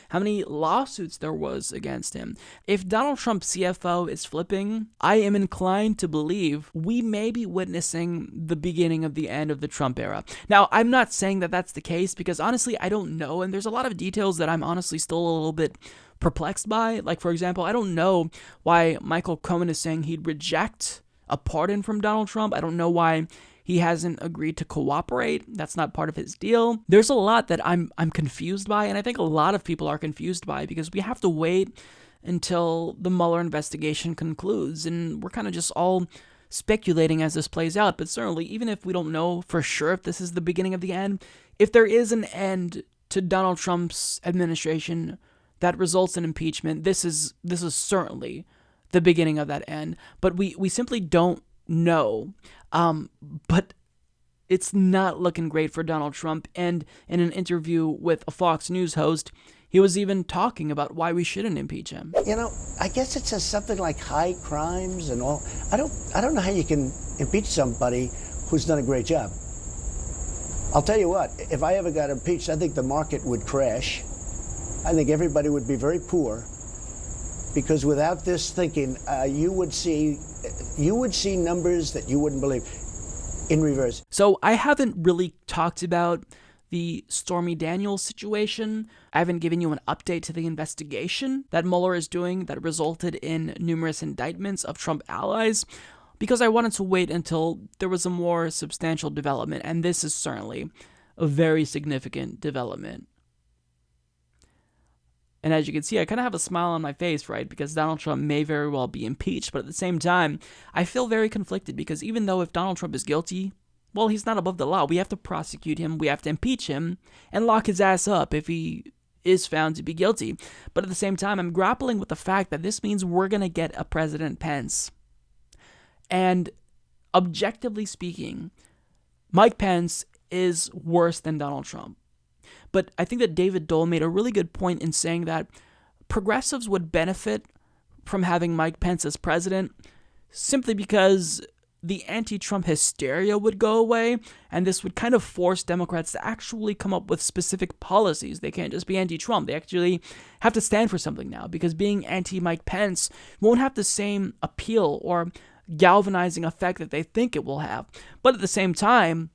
how many lawsuits there was against him. If Donald Trump's CFO is flipping, I am inclined to believe we may be witnessing the beginning of the end of the Trump era. Now, I'm not saying that that's the case because honestly, I don't know. And there's a lot of details that I'm honestly still a little bit perplexed by. Like, for example, I don't know why Michael Cohen is saying he'd reject a pardon from Donald Trump. I don't know why he hasn't agreed to cooperate. That's not part of his deal. There's a lot that I'm confused by, and I think a lot of people are confused by because we have to wait until the Mueller investigation concludes, and we're kind of just all speculating as this plays out. But certainly, even if we don't know for sure if this is the beginning of the end, if there is an end to Donald Trump's administration that results in impeachment, this is certainly the beginning of that end. But we simply don't know. But it's not looking great for Donald Trump. And in an interview with a Fox News host, he was even talking about why we shouldn't impeach him. You know, I guess it says something like high crimes and all. I don't know how you can impeach somebody who's done a great job. I'll tell you what, if I ever got impeached, I think the market would crash. I think everybody would be very poor, because without this thinking, you would see numbers that you wouldn't believe in reverse. So I haven't really talked about the Stormy Daniels situation. I haven't given you an update to the investigation that Mueller is doing that resulted in numerous indictments of Trump allies, because I wanted to wait until there was a more substantial development, and this is certainly a very significant development. And as you can see, I kind of have a smile on my face, right? Because Donald Trump may very well be impeached. But at the same time, I feel very conflicted because even though if Donald Trump is guilty, well, he's not above the law. We have to prosecute him. We have to impeach him and lock his ass up if he is found to be guilty. But at the same time, I'm grappling with the fact that this means we're going to get a President Pence. And objectively speaking, Mike Pence is worse than Donald Trump. But I think that David Dole made a really good point in saying that progressives would benefit from having Mike Pence as president simply because the anti-Trump hysteria would go away, and this would kind of force Democrats to actually come up with specific policies. They can't just be anti-Trump. They actually have to stand for something now, because being anti-Mike Pence won't have the same appeal or galvanizing effect that they think it will have. But at the same time,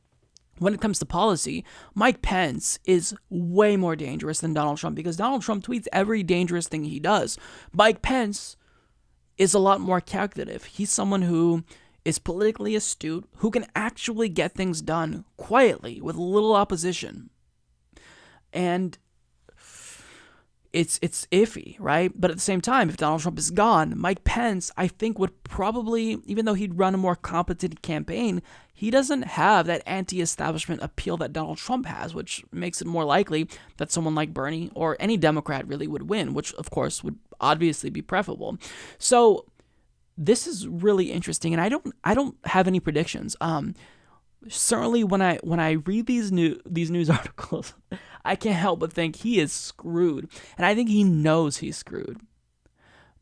when it comes to policy, Mike Pence is way more dangerous than Donald Trump because Donald Trump tweets every dangerous thing he does. Mike Pence is a lot more calculative. He's someone who is politically astute, who can actually get things done quietly with little opposition. And it's iffy, right? But at the same time, if Donald Trump is gone, Mike Pence, I think, would probably, even though he'd run a more competent campaign, he doesn't have that anti-establishment appeal that Donald Trump has, which makes it more likely that someone like Bernie or any Democrat really would win, which, of course, would obviously be preferable. So this is really interesting, and I don't have any predictions. Certainly, when I read these news articles, I can't help but think he is screwed, and I think he knows he's screwed.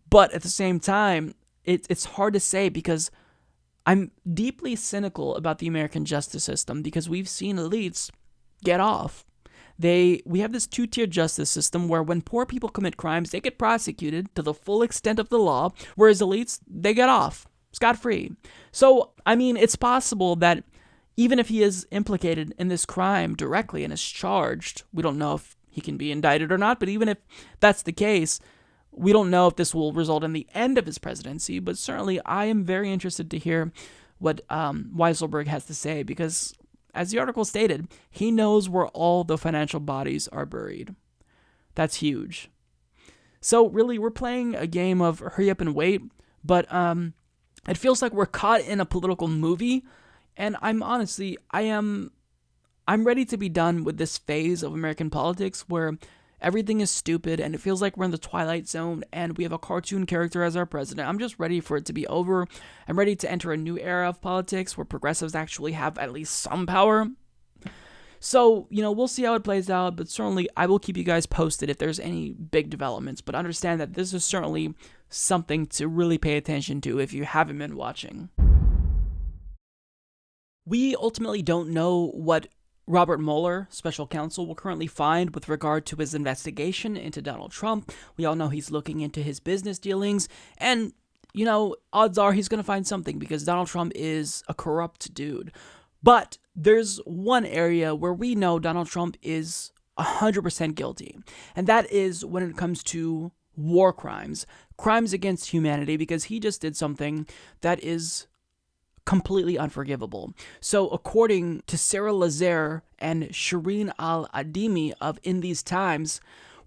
But at the same time, it's hard to say because I'm deeply cynical about the American justice system because we've seen elites get off. We have this two-tier justice system where when poor people commit crimes, they get prosecuted to the full extent of the law, whereas elites, they get off scot-free. So, I mean, it's possible that even if he is implicated in this crime directly and is charged, we don't know if he can be indicted or not, but even if that's the case, we don't know if this will result in the end of his presidency, but certainly I am very interested to hear what Weisselberg has to say because, as the article stated, he knows where all the financial bodies are buried. That's huge. So really, we're playing a game of hurry up and wait, but it feels like we're caught in a political movie. And I'm ready to be done with this phase of American politics where Everything is stupid, and it feels like we're in the Twilight Zone, and we have a cartoon character as our president. I'm just ready for it to be over. I'm ready to enter a new era of politics where progressives actually have at least some power. So, we'll see how it plays out, but certainly I will keep you guys posted if there's any big developments. But understand that this is certainly something to really pay attention to if you haven't been watching. We ultimately don't know what Robert Mueller, special counsel, will currently find with regard to his investigation into Donald Trump. We all know he's looking into his business dealings, and, odds are he's going to find something because Donald Trump is a corrupt dude. But there's one area where we know Donald Trump is 100% guilty, and that is when it comes to war crimes against humanity, because he just did something that is completely unforgivable. So according to Sarah Lazer and Shireen Al-Adimi of In These Times,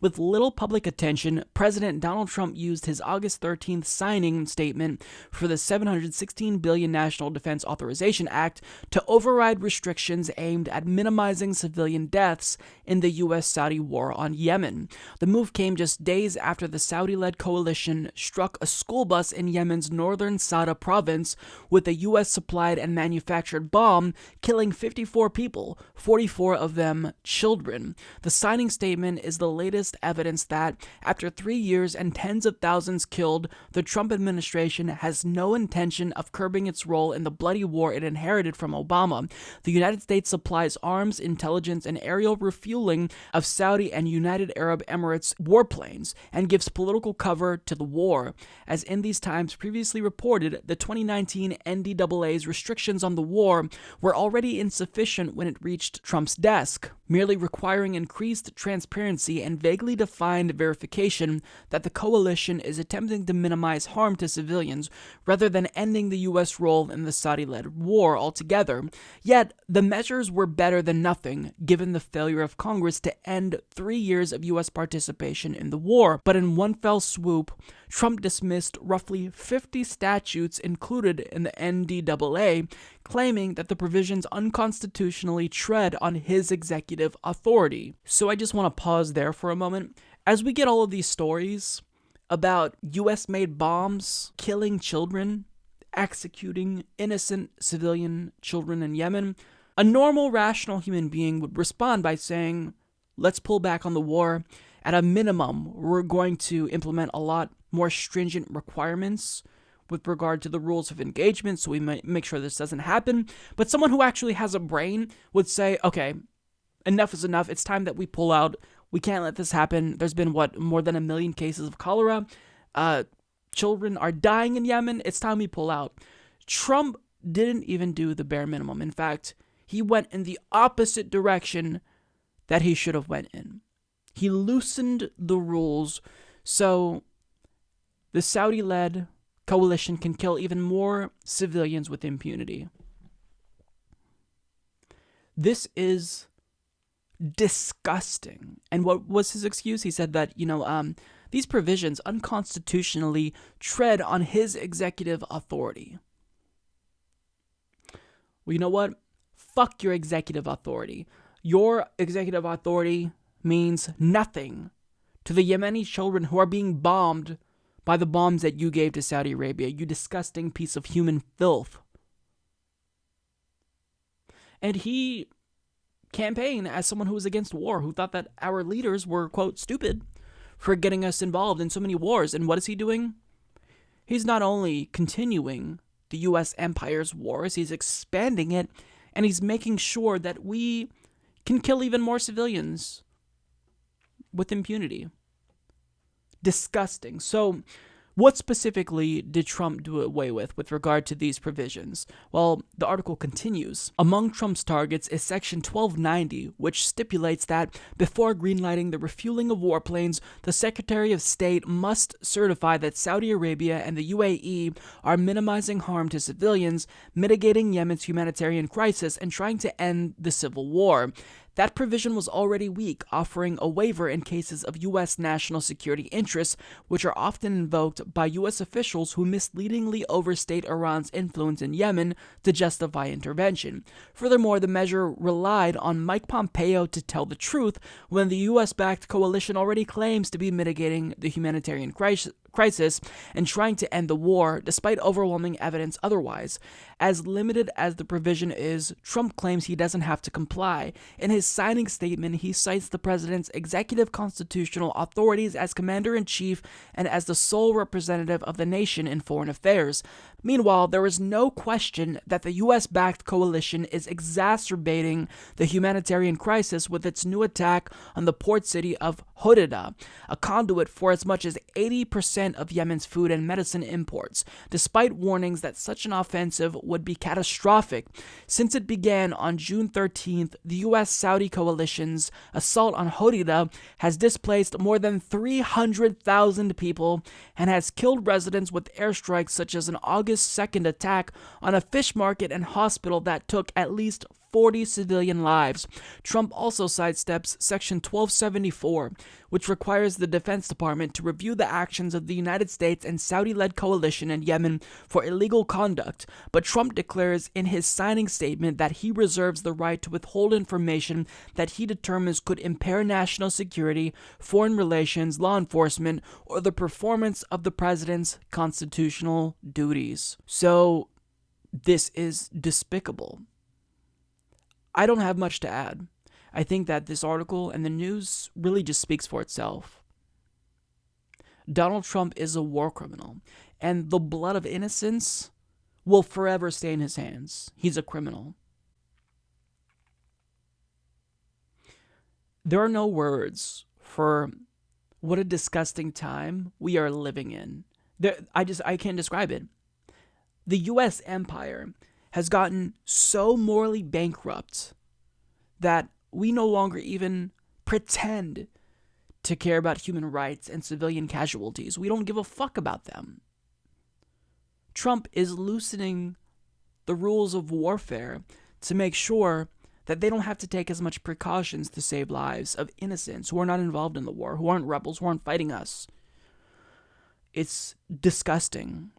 with little public attention, President Donald Trump used his August 13th signing statement for the $716 billion National Defense Authorization Act to override restrictions aimed at minimizing civilian deaths in the U.S.-Saudi war on Yemen. The move came just days after the Saudi-led coalition struck a school bus in Yemen's northern Sada province with a U.S.-supplied and manufactured bomb, killing 54 people, 44 of them children. The signing statement is the latest evidence that, after 3 years and tens of thousands killed, the Trump administration has no intention of curbing its role in the bloody war it inherited from Obama. The United States supplies arms, intelligence, and aerial refueling of Saudi and United Arab Emirates warplanes and gives political cover to the war. As In These Times previously reported, the 2019 NDAA's restrictions on the war were already insufficient when it reached Trump's desk, merely requiring increased transparency and vaguely defined verification that the coalition is attempting to minimize harm to civilians rather than ending the U.S. role in the Saudi-led war altogether. Yet, the measures were better than nothing, given the failure of Congress to end 3 years of U.S. participation in the war. But in one fell swoop, Trump dismissed roughly 50 statutes included in the NDAA, claiming that the provisions unconstitutionally tread on his executive authority. So I just want to pause there for a moment. As we get all of these stories about US-made bombs killing children, executing innocent civilian children in Yemen, a normal, rational human being would respond by saying, let's pull back on the war. At a minimum, we're going to implement a lot more stringent requirements with regard to the rules of engagement, so we might make sure this doesn't happen. But someone who actually has a brain would say, okay, enough is enough. It's time that we pull out. We can't let this happen. There's been, more than 1 million cases of cholera. Children are dying in Yemen. It's time we pull out. Trump didn't even do the bare minimum. In fact, he went in the opposite direction that he should have went in. He loosened the rules so the Saudi-led coalition can kill even more civilians with impunity. This is disgusting. And what was his excuse? He said that, these provisions unconstitutionally tread on his executive authority. Well, you know what? Fuck your executive authority. Your executive authority means nothing to the Yemeni children who are being bombed by the bombs that you gave to Saudi Arabia, you disgusting piece of human filth. And he campaigned as someone who was against war, who thought that our leaders were, quote, stupid for getting us involved in so many wars. And what is he doing? He's not only continuing the U.S. empire's wars, he's expanding it, and he's making sure that we can kill even more civilians with impunity. Disgusting. So, what specifically did Trump do away with regard to these provisions? Well, the article continues. Among Trump's targets is Section 1290, which stipulates that before greenlighting the refueling of warplanes, the Secretary of State must certify that Saudi Arabia and the UAE are minimizing harm to civilians, mitigating Yemen's humanitarian crisis, and trying to end the civil war. That provision was already weak, offering a waiver in cases of U.S. national security interests, which are often invoked by U.S. officials who misleadingly overstate Iran's influence in Yemen to justify intervention. Furthermore, the measure relied on Mike Pompeo to tell the truth when the U.S.-backed coalition already claims to be mitigating the humanitarian crisis and trying to end the war, despite overwhelming evidence otherwise. As limited as the provision is, Trump claims he doesn't have to comply. In his signing statement, he cites the president's executive constitutional authorities as commander-in-chief and as the sole representative of the nation in foreign affairs. Meanwhile, there is no question that the U.S.-backed coalition is exacerbating the humanitarian crisis with its new attack on the port city of Hodeidah, a conduit for as much as 80% of Yemen's food and medicine imports, despite warnings that such an offensive would be catastrophic. Since it began on June 13th, the U.S.-Saudi coalition's assault on Hodeidah has displaced more than 300,000 people and has killed residents with airstrikes such as an August 2nd attack on a fish market and hospital that took at least 40 civilian lives. Trump also sidesteps Section 1274, which requires the Defense Department to review the actions of the United States and Saudi-led coalition in Yemen for illegal conduct, but Trump declares in his signing statement that he reserves the right to withhold information that he determines could impair national security, foreign relations, law enforcement, or the performance of the president's constitutional duties. So, this is despicable. I don't have much to add. I think that this article and the news really just speaks for itself. Donald Trump is a war criminal, and the blood of innocence will forever stay in his hands. He's a criminal. There are no words for what a disgusting time we are living in. I can't describe it. The U.S. empire has gotten so morally bankrupt that we no longer even pretend to care about human rights and civilian casualties. We don't give a fuck about them. Trump is loosening the rules of warfare to make sure that they don't have to take as much precautions to save lives of innocents who are not involved in the war, who aren't rebels, who aren't fighting us. It's disgusting.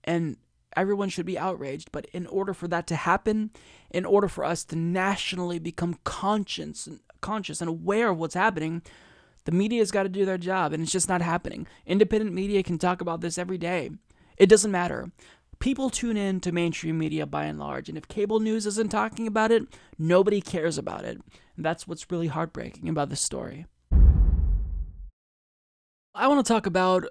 And everyone should be outraged, but in order for that to happen, in order for us to nationally become conscious and aware of what's happening, the media's got to do their job, and it's just not happening. Independent media can talk about this every day. It doesn't matter. People tune in to mainstream media by and large, and if cable news isn't talking about it, nobody cares about it. And that's what's really heartbreaking about this story. I want to talk about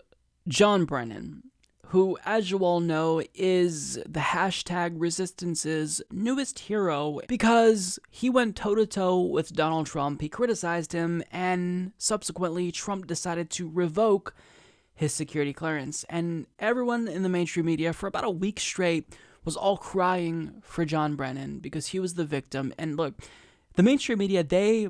John Brennan, who, as you all know, is the hashtag Resistance's newest hero because he went toe-to-toe with Donald Trump. He criticized him, and subsequently, Trump decided to revoke his security clearance. And everyone in the mainstream media, for about a week straight, was all crying for John Brennan because he was the victim. And look, the mainstream media, they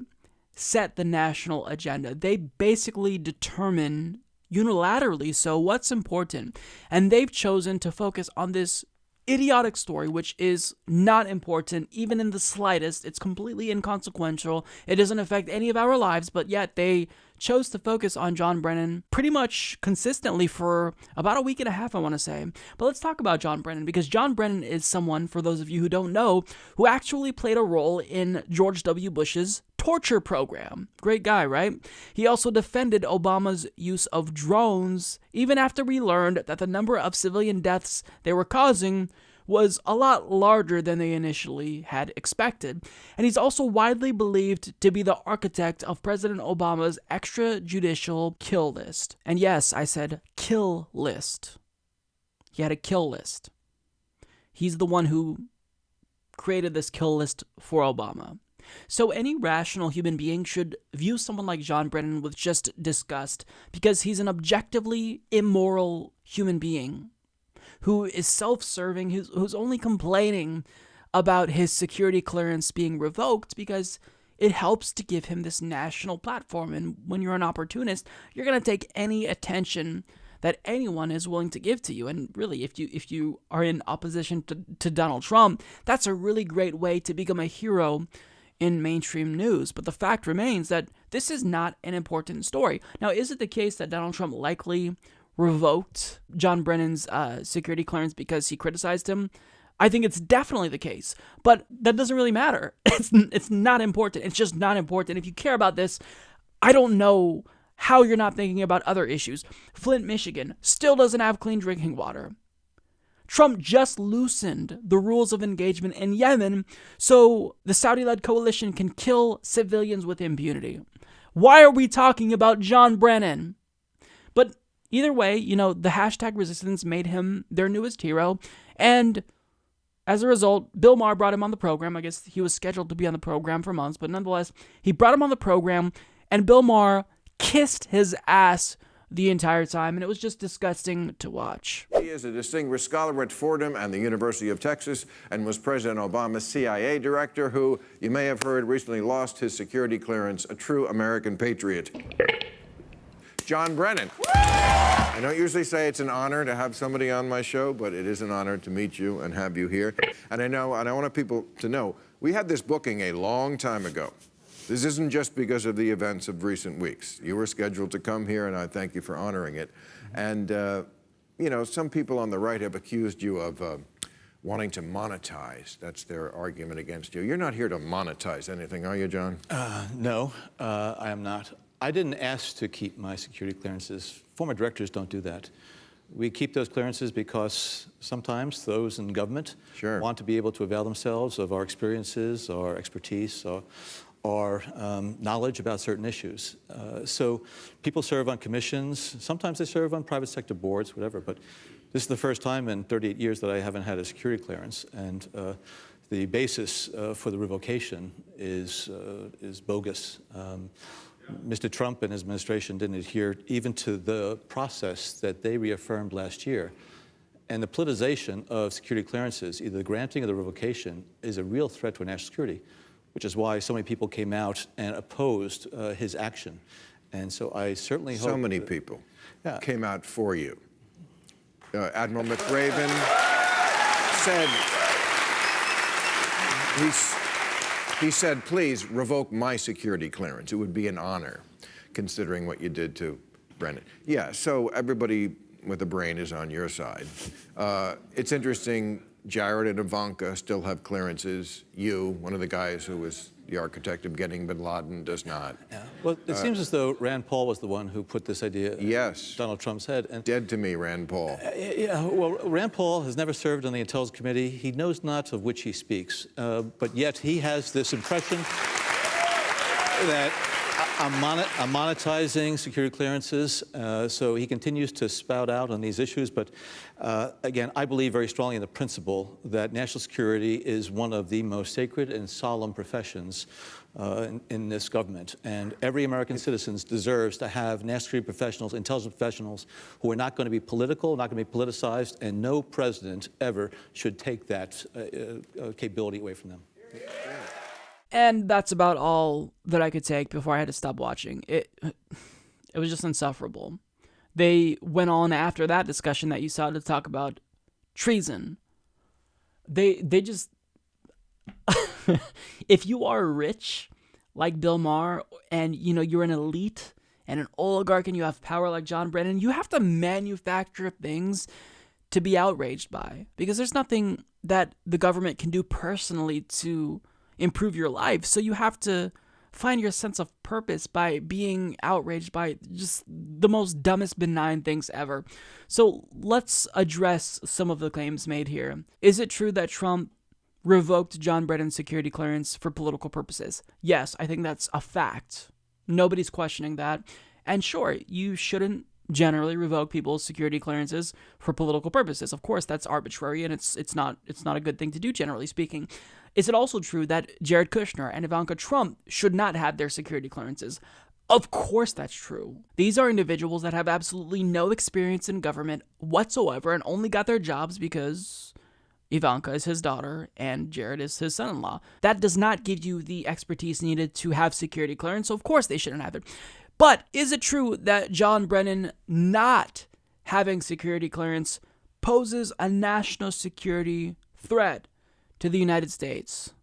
set the national agenda. They basically determine unilaterally so what's important, and they've chosen to focus on this idiotic story, which is not important even in the slightest. It's completely inconsequential. It doesn't affect any of our lives, but yet they chose to focus on John Brennan pretty much consistently for about a week and a half, I want to say. But let's talk about John Brennan, because John Brennan is someone, for those of you who don't know, who actually played a role in George W. Bush's torture program. Great guy, right? He also defended Obama's use of drones, even after we learned that the number of civilian deaths they were causing was a lot larger than they initially had expected. And he's also widely believed to be the architect of President Obama's extrajudicial kill list. And yes, I said kill list. He had a kill list. He's the one who created this kill list for Obama. So any rational human being should view someone like John Brennan with just disgust, because he's an objectively immoral human being who is self-serving, who's only complaining about his security clearance being revoked because it helps to give him this national platform. And when you're an opportunist, you're going to take any attention that anyone is willing to give to you. And really, if you are in opposition to Donald Trump, that's a really great way to become a hero in mainstream news, but the fact remains that this is not an important story. Now, is it the case that Donald Trump likely revoked John Brennan's security clearance because he criticized him? I think it's definitely the case, but that doesn't really matter. It's not important. It's just not important. If you care about this, I don't know how you're not thinking about other issues. Flint, Michigan still doesn't have clean drinking water. Trump just loosened the rules of engagement in Yemen so the Saudi-led coalition can kill civilians with impunity. Why are we talking about John Brennan? But either way, the hashtag resistance made him their newest hero, and as a result, Bill Maher brought him on the program. I guess he was scheduled to be on the program for months, but nonetheless, he brought him on the program, and Bill Maher kissed his ass the entire time, and it was just disgusting to watch. He is a distinguished scholar at Fordham and the University of Texas and was President Obama's CIA director who, you may have heard, recently lost his security clearance, a true American patriot. John Brennan. I don't usually say it's an honor to have somebody on my show, but it is an honor to meet you and have you here. And I want people to know, we had this booking a long time ago. This isn't just because of the events of recent weeks. You were scheduled to come here, and I thank you for honoring it. And, some people on the right have accused you of wanting to monetize. That's their argument against you. You're not here to monetize anything, are you, John? No, I am not. I didn't ask to keep my security clearances. Former directors don't do that. We keep those clearances because sometimes those in government want to be able to avail themselves of our experiences, our expertise, our knowledge about certain issues. So people serve on commissions. Sometimes they serve on private sector boards, whatever. But this is the first time in 38 years that I haven't had a security clearance. And the basis for the revocation is bogus. Mr. Trump and his administration didn't adhere even to the process that they reaffirmed last year. And the politicization of security clearances, either the granting or the revocation, is a real threat to our national security, which is why so many people came out and opposed his action. And so I certainly hope... So many people came out for you. Admiral McRaven said... He said, please revoke my security clearance. It would be an honor, considering what you did to Brennan. Yeah, so everybody with a brain is on your side. It's interesting, Jared and Ivanka still have clearances. You, one of the guys who was the architect of getting bin Laden, does not. Yeah. Well, it seems as though Rand Paul was the one who put this idea in Donald Trump's head. And dead to me, Rand Paul. Well, Rand Paul has never served on the Intelligence Committee. He knows not of which he speaks, but yet he has this impression that I'm monetizing security clearances, so he continues to spout out on these issues. But again, I believe very strongly in the principle that national security is one of the most sacred and solemn professions in this government. And every American citizen deserves to have national security professionals, intelligence professionals, who are not going to be political, not going to be politicized, and no president ever should take that capability away from them. And that's about all that I could take before I had to stop watching. It was just insufferable. They went on after that discussion that you saw to talk about treason. They just... If you are rich, like Bill Maher, and you're an elite and an oligarch and you have power like John Brennan, you have to manufacture things to be outraged by. Because there's nothing that the government can do personally to improve your life. So you have to find your sense of purpose by being outraged by just the most dumbest benign things ever. So let's address some of the claims made here. Is it true that Trump revoked John Brennan's security clearance for political purposes? Yes, I think that's a fact. Nobody's questioning that. And sure, you shouldn't generally revoke people's security clearances for political purposes. Of course, that's arbitrary, and it's not a good thing to do, generally speaking. Is it also true that Jared Kushner and Ivanka Trump should not have their security clearances? Of course that's true. These are individuals that have absolutely no experience in government whatsoever and only got their jobs because Ivanka is his daughter and Jared is his son-in-law. That does not give you the expertise needed to have security clearance, so of course they shouldn't have it. But is it true that John Brennan not having security clearance poses a national security threat to the United States?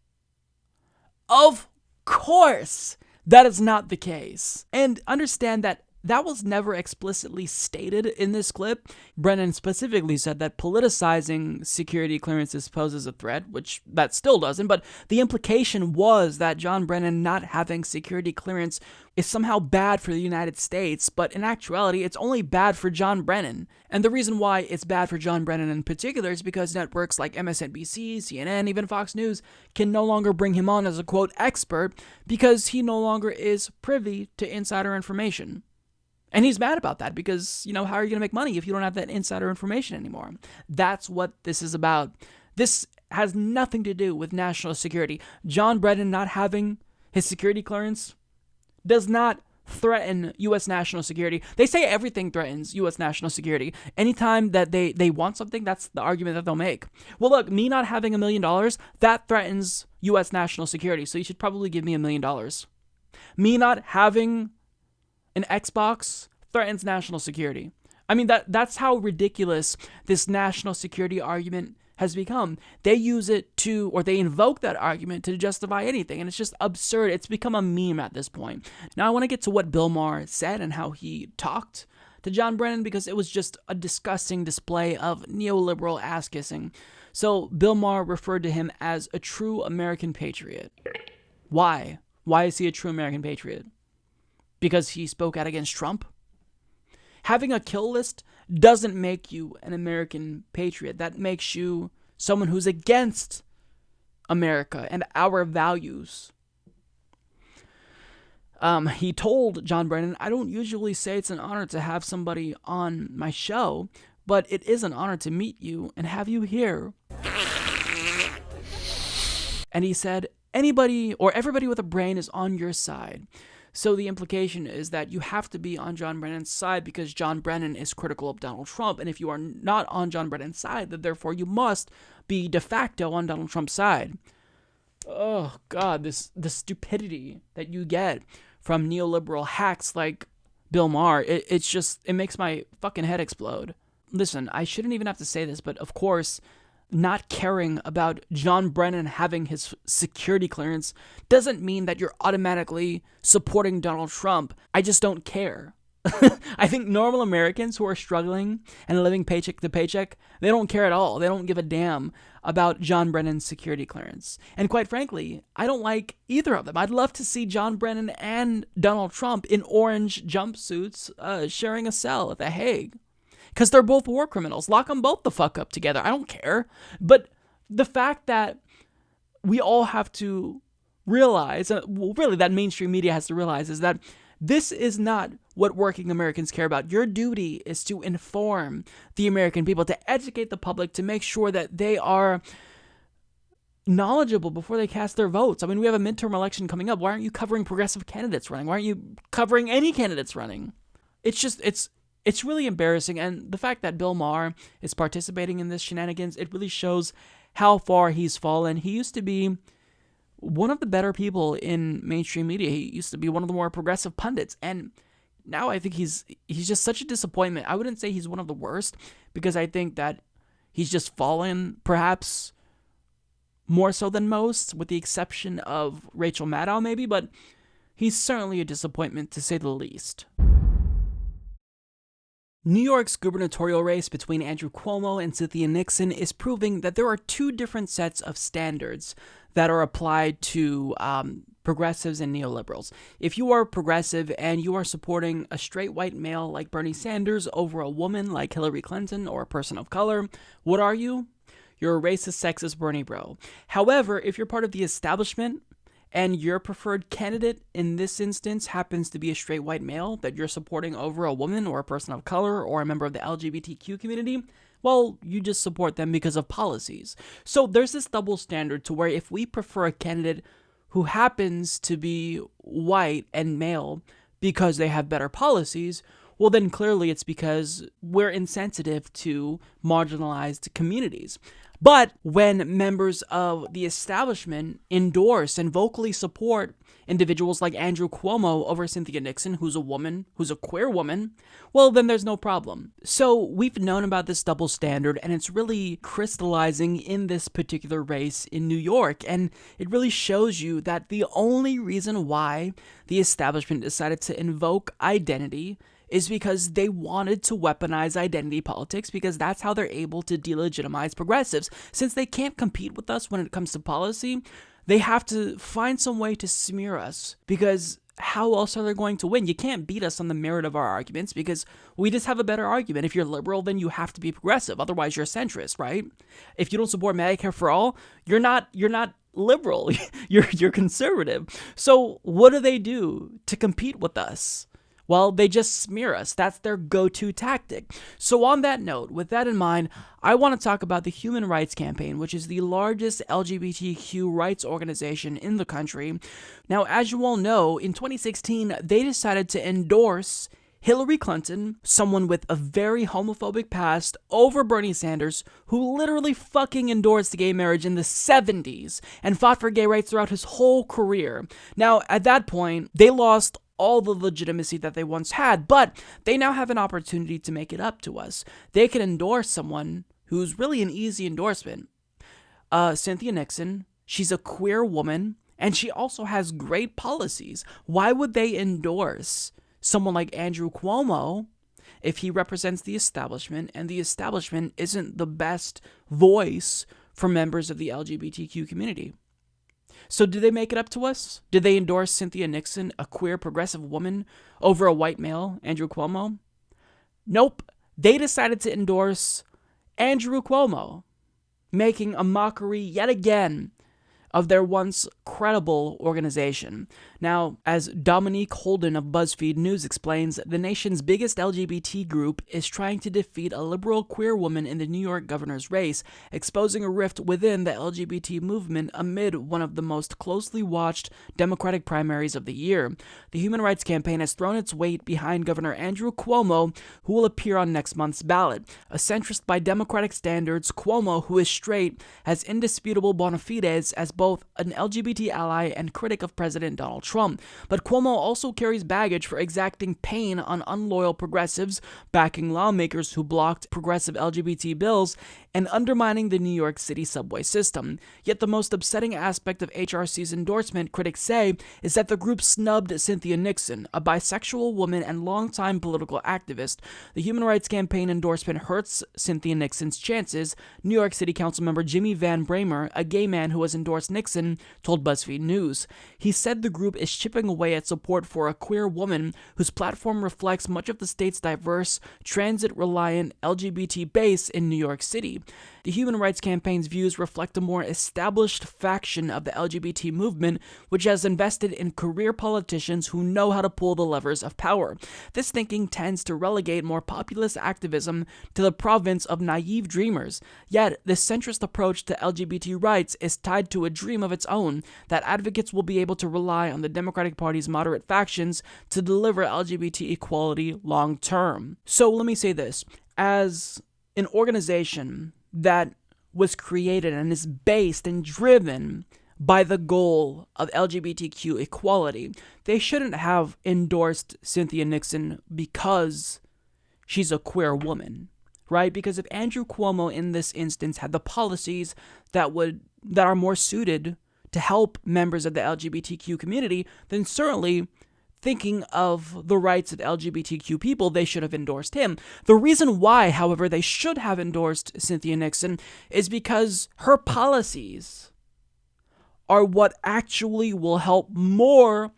Of course, that is not the case. And understand that that was never explicitly stated in this clip. Brennan specifically said that politicizing security clearances poses a threat, which that still doesn't, but the implication was that John Brennan not having security clearance is somehow bad for the United States, but in actuality, it's only bad for John Brennan. And the reason why it's bad for John Brennan in particular is because networks like MSNBC, CNN, even Fox News can no longer bring him on as a, quote, expert because he no longer is privy to insider information. And he's mad about that because, how are you going to make money if you don't have that insider information anymore? That's what this is about. This has nothing to do with national security. John Brennan not having his security clearance does not threaten U.S. national security. They say everything threatens U.S. national security. Anytime that they want something, that's the argument that they'll make. Well, look, me not having $1 million, that threatens U.S. national security, so you should probably give me $1 million. Me not having an Xbox threatens national security. I mean, that's how ridiculous this national security argument has become. They use it to, or they invoke that argument to justify anything, and it's just absurd. It's become a meme at this point. Now, I want to get to what Bill Maher said and how he talked to John Brennan, because it was just a disgusting display of neoliberal ass-kissing. So, Bill Maher referred to him as a true American patriot. Why? Why is he a true American patriot? Because he spoke out against Trump? Having a kill list doesn't make you an American patriot. That makes you someone who's against America and our values. He told John Brennan, I don't usually say it's an honor to have somebody on my show, but it is an honor to meet you and have you here. And he said, anybody or everybody with a brain is on your side. So the implication is that you have to be on John Brennan's side because John Brennan is critical of Donald Trump. And if you are not on John Brennan's side, then therefore you must be de facto on Donald Trump's side. Oh, God, the stupidity that you get from neoliberal hacks like Bill Maher, it makes my fucking head explode. Listen, I shouldn't even have to say this, but of course, not caring about John Brennan having his security clearance doesn't mean that you're automatically supporting Donald Trump. I just don't care. I think normal Americans who are struggling and living paycheck to paycheck, they don't care at all. They don't give a damn about John Brennan's security clearance. And quite frankly, I don't like either of them. I'd love to see John Brennan and Donald Trump in orange jumpsuits sharing a cell at The Hague. Because they're both war criminals. Lock them both the fuck up together. I don't care. But the fact that we all have to realize, really that mainstream media has to realize, is that this is not what working Americans care about. Your duty is to inform the American people, to educate the public, to make sure that they are knowledgeable before they cast their votes. I mean, we have a midterm election coming up. Why aren't you covering progressive candidates running? Why aren't you covering any candidates running? It's really embarrassing, and the fact that Bill Maher is participating in this shenanigans, it really shows how far he's fallen. He used to be one of the better people in mainstream media. He used to be one of the more progressive pundits, and now I think he's just such a disappointment. I wouldn't say he's one of the worst, because I think that he's just fallen, perhaps more so than most, with the exception of Rachel Maddow maybe, but he's certainly a disappointment to say the least. New York's gubernatorial race between Andrew Cuomo and Cynthia Nixon is proving that there are two different sets of standards that are applied to progressives and neoliberals. If you are progressive and you are supporting a straight white male like Bernie Sanders over a woman like Hillary Clinton or a person of color, what are you? You're a racist, sexist Bernie bro. However, if you're part of the establishment and your preferred candidate in this instance happens to be a straight white male that you're supporting over a woman or a person of color or a member of the LGBTQ community, well, you just support them because of policies. So there's this double standard to where if we prefer a candidate who happens to be white and male because they have better policies, well, then clearly it's because we're insensitive to marginalized communities. But when members of the establishment endorse and vocally support individuals like Andrew Cuomo over Cynthia Nixon, who's a woman, who's a queer woman, well, then there's no problem. So we've known about this double standard, and it's really crystallizing in this particular race in New York. And it really shows you that the only reason why the establishment decided to invoke identity is because they wanted to weaponize identity politics, because that's how they're able to delegitimize progressives. Since they can't compete with us when it comes to policy, they have to find some way to smear us, because how else are they going to win? You can't beat us on the merit of our arguments, because we just have a better argument. If you're liberal, then you have to be progressive. Otherwise, you're a centrist, right? If you don't support Medicare for all, you're not liberal. you're conservative. So what do they do to compete with us? Well, they just smear us. That's their go-to tactic. So on that note, with that in mind, I want to talk about the Human Rights Campaign, which is the largest LGBTQ rights organization in the country. Now, as you all know, in 2016, they decided to endorse Hillary Clinton, someone with a very homophobic past, over Bernie Sanders, who literally fucking endorsed gay marriage in the 70s and fought for gay rights throughout his whole career. Now, at that point, they lost all the legitimacy that they once had, but they now have an opportunity to make it up to us. They can endorse someone who's really an easy endorsement. Cynthia Nixon, she's a queer woman, and she also has great policies. Why would they endorse someone like Andrew Cuomo if he represents the establishment, and the establishment isn't the best voice for members of the LGBTQ community? So did they make it up to us? Did they endorse Cynthia Nixon, a queer progressive woman, over a white male, Andrew Cuomo? Nope. They decided to endorse Andrew Cuomo, making a mockery yet again of their once credible organization. Now, as Dominique Holden of BuzzFeed News explains, the nation's biggest LGBT group is trying to defeat a liberal queer woman in the New York governor's race, exposing a rift within the LGBT movement amid one of the most closely watched Democratic primaries of the year. The Human Rights Campaign has thrown its weight behind Governor Andrew Cuomo, who will appear on next month's ballot. A centrist by Democratic standards, Cuomo, who is straight, has indisputable bona fides as both an LGBT ally and critic of President Donald Trump. But Cuomo also carries baggage for exacting pain on unloyal progressives, backing lawmakers who blocked progressive LGBT bills, and undermining the New York City subway system. Yet the most upsetting aspect of HRC's endorsement, critics say, is that the group snubbed Cynthia Nixon, a bisexual woman and longtime political activist. The Human Rights Campaign endorsement hurts Cynthia Nixon's chances. New York City Council member Jimmy Van Bramer, a gay man who has endorsed Nixon, told BuzzFeed News. He said the group is chipping away at support for a queer woman whose platform reflects much of the state's diverse, transit-reliant LGBT base in New York City. The Human Rights Campaign's views reflect a more established faction of the LGBT movement, which has invested in career politicians who know how to pull the levers of power. This thinking tends to relegate more populist activism to the province of naive dreamers. Yet, this centrist approach to LGBT rights is tied to a dream of its own, that advocates will be able to rely on the Democratic Party's moderate factions to deliver LGBT equality long term. So let me say this. As an organization that was created and is based and driven by the goal of LGBTQ equality, they shouldn't have endorsed Cynthia Nixon because she's a queer woman, right? Because if Andrew Cuomo in this instance had the policies that are more suited to help members of the LGBTQ community, then certainly thinking of the rights of LGBTQ people, they should have endorsed him. The reason why, however, they should have endorsed Cynthia Nixon is because her policies are what actually will help more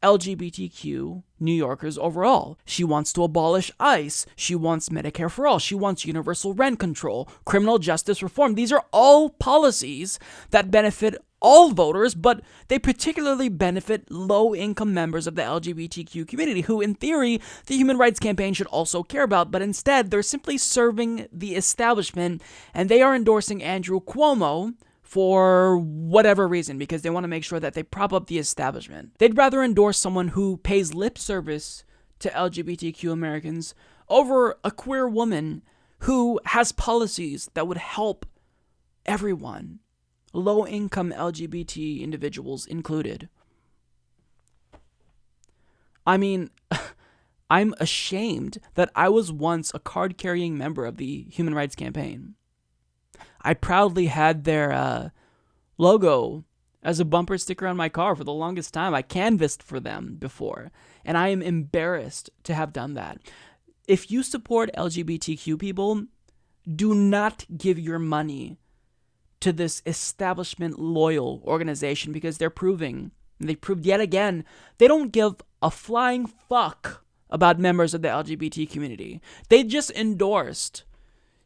LGBTQ New Yorkers overall. She wants to abolish ICE. She wants Medicare for all. She wants universal rent control, criminal justice reform. These are all policies that benefit all voters, but they particularly benefit low-income members of the LGBTQ community, who, in theory, the Human Rights Campaign should also care about, but instead, they're simply serving the establishment, and they are endorsing Andrew Cuomo for whatever reason, because they want to make sure that they prop up the establishment. They'd rather endorse someone who pays lip service to LGBTQ Americans over a queer woman who has policies that would help everyone, low-income LGBT individuals included. I mean, I'm ashamed that I was once a card-carrying member of the Human Rights Campaign. I proudly had their logo as a bumper sticker on my car for the longest time. I canvassed for them before, and I am embarrassed to have done that. If you support LGBTQ people, do not give your money to this establishment loyal organization, because they proved yet again, they don't give a flying fuck about members of the LGBT community. They just endorsed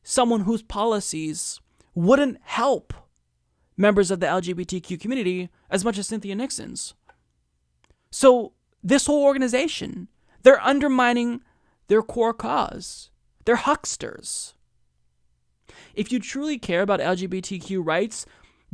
someone whose policies wouldn't help members of the LGBTQ community as much as Cynthia Nixon's. So this whole organization, they're undermining their core cause. They're hucksters. If you truly care about LGBTQ rights,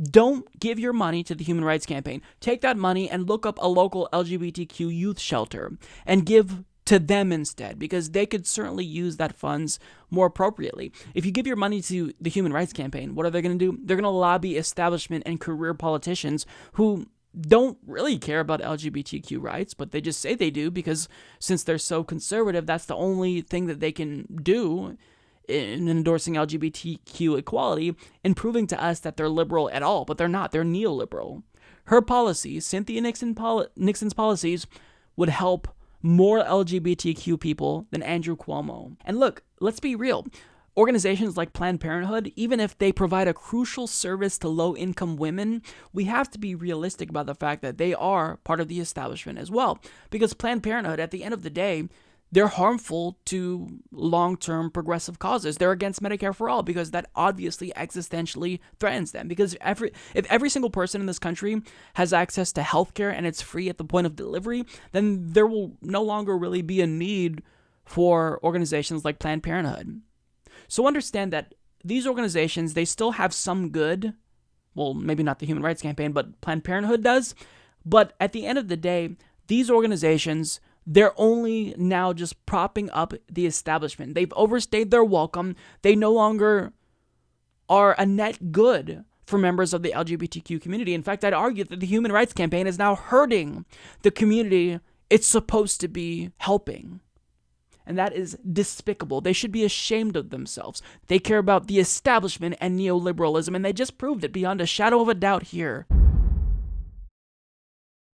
don't give your money to the Human Rights Campaign. Take that money and look up a local LGBTQ youth shelter and give to them instead, because they could certainly use that funds more appropriately. If you give your money to the Human Rights Campaign, what are they going to do? They're going to lobby establishment and career politicians who don't really care about LGBTQ rights, but they just say they do because since they're so conservative, that's the only thing that they can do in endorsing LGBTQ equality and proving to us that they're liberal at all, but they're not. They're neoliberal. Her policies, Cynthia Nixon's policies, would help more LGBTQ people than Andrew Cuomo. And look, let's be real. Organizations like Planned Parenthood, even if they provide a crucial service to low-income women, we have to be realistic about the fact that they are part of the establishment as well. Because Planned Parenthood, at the end of the day, they're harmful to long-term progressive causes. They're against Medicare for all because that obviously existentially threatens them. Because if every single person in this country has access to healthcare and it's free at the point of delivery, then there will no longer really be a need for organizations like Planned Parenthood. So understand that these organizations, they still have some good. Well, maybe not the Human Rights Campaign, but Planned Parenthood does. But at the end of the day, these organizations, they're only now just propping up the establishment. They've overstayed their welcome. They no longer are a net good for members of the LGBTQ community. In fact, I'd argue that the Human Rights Campaign is now hurting the community it's supposed to be helping. And that is despicable. They should be ashamed of themselves. They care about the establishment and neoliberalism, and they just proved it beyond a shadow of a doubt here.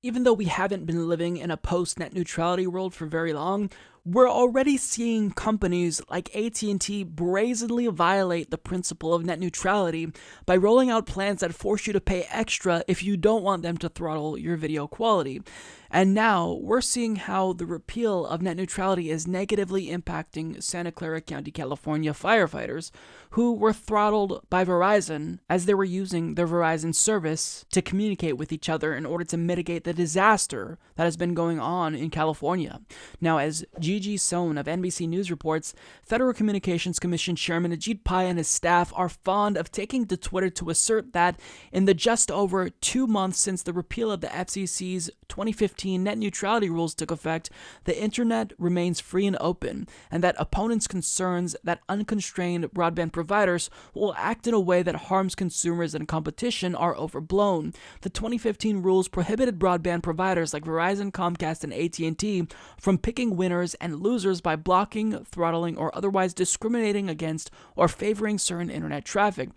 Even though we haven't been living in a post-net neutrality world for very long, we're already seeing companies like AT&T brazenly violate the principle of net neutrality by rolling out plans that force you to pay extra if you don't want them to throttle your video quality. And now we're seeing how the repeal of net neutrality is negatively impacting Santa Clara County, California firefighters who were throttled by Verizon as they were using their Verizon service to communicate with each other in order to mitigate the disaster that has been going on in California. Now, as Gigi Sohn of NBC News reports, Federal Communications Commission Chairman Ajit Pai and his staff are fond of taking to Twitter to assert that in the just over 2 months since the repeal of the FCC's 2015 net neutrality rules took effect, the internet remains free and open, and that opponents' concerns that unconstrained broadband providers will act in a way that harms consumers and competition are overblown. The 2015 rules prohibited broadband providers like Verizon, Comcast, and AT&T from picking winners and losers by blocking, throttling, or otherwise discriminating against or favoring certain internet traffic.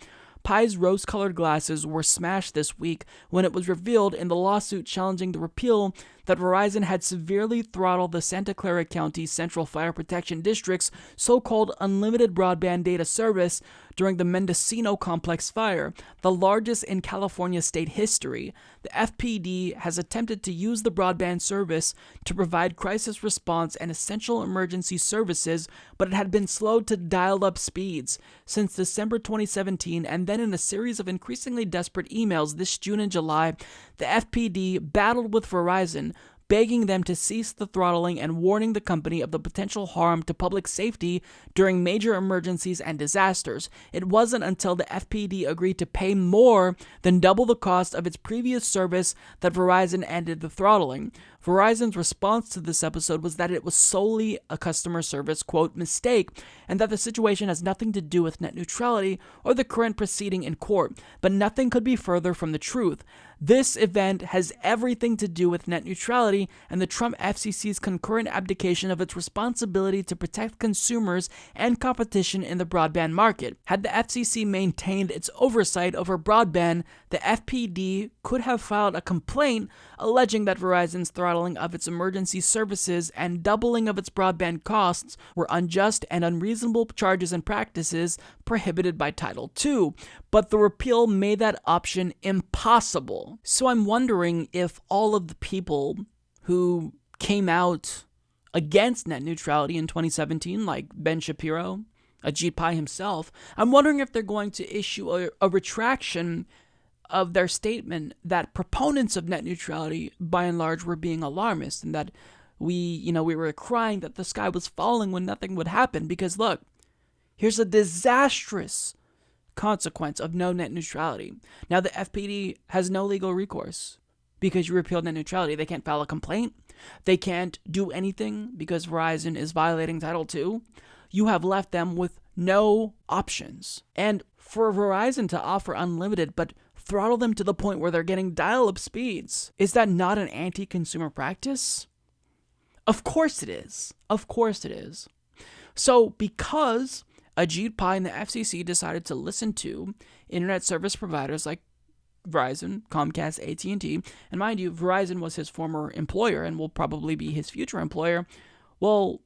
Pai's rose-colored glasses were smashed this week when it was revealed in the lawsuit challenging the repeal that Verizon had severely throttled the Santa Clara County Central Fire Protection District's so-called unlimited broadband data service during the Mendocino Complex fire, the largest in California state history. The FPD has attempted to use the broadband service to provide crisis response and essential emergency services, but it had been slowed to dial-up speeds since December 2017, and then in a series of increasingly desperate emails this June and July, the FPD battled with Verizon, begging them to cease the throttling and warning the company of the potential harm to public safety during major emergencies and disasters. It wasn't until the FPD agreed to pay more than double the cost of its previous service that Verizon ended the throttling. Verizon's response to this episode was that it was solely a customer service, quote, mistake, and that the situation has nothing to do with net neutrality or the current proceeding in court, but nothing could be further from the truth. This event has everything to do with net neutrality and the Trump FCC's concurrent abdication of its responsibility to protect consumers and competition in the broadband market. Had the FCC maintained its oversight over broadband, the FPD could have filed a complaint alleging that Verizon's throttling of its emergency services and doubling of its broadband costs were unjust and unreasonable charges and practices prohibited by Title II. But the repeal made that option impossible. So I'm wondering if all of the people who came out against net neutrality in 2017, like Ben Shapiro, Ajit Pai himself, I'm wondering if they're going to issue a retraction of their statement that proponents of net neutrality, by and large, were being alarmist and that we were crying that the sky was falling when nothing would happen. Because look, here's a disastrous consequence of no net neutrality. Now the FPD has no legal recourse because you repealed net neutrality. They can't file a complaint. They can't do anything because Verizon is violating Title II. You have left them with no options. And for Verizon to offer unlimited but throttle them to the point where they're getting dial-up speeds, is that not an anti-consumer practice? Of course it is. Of course it is. So because Ajit Pai and the FCC decided to listen to internet service providers like Verizon, Comcast, AT&T, and mind you, Verizon was his former employer and will probably be his future employer, well,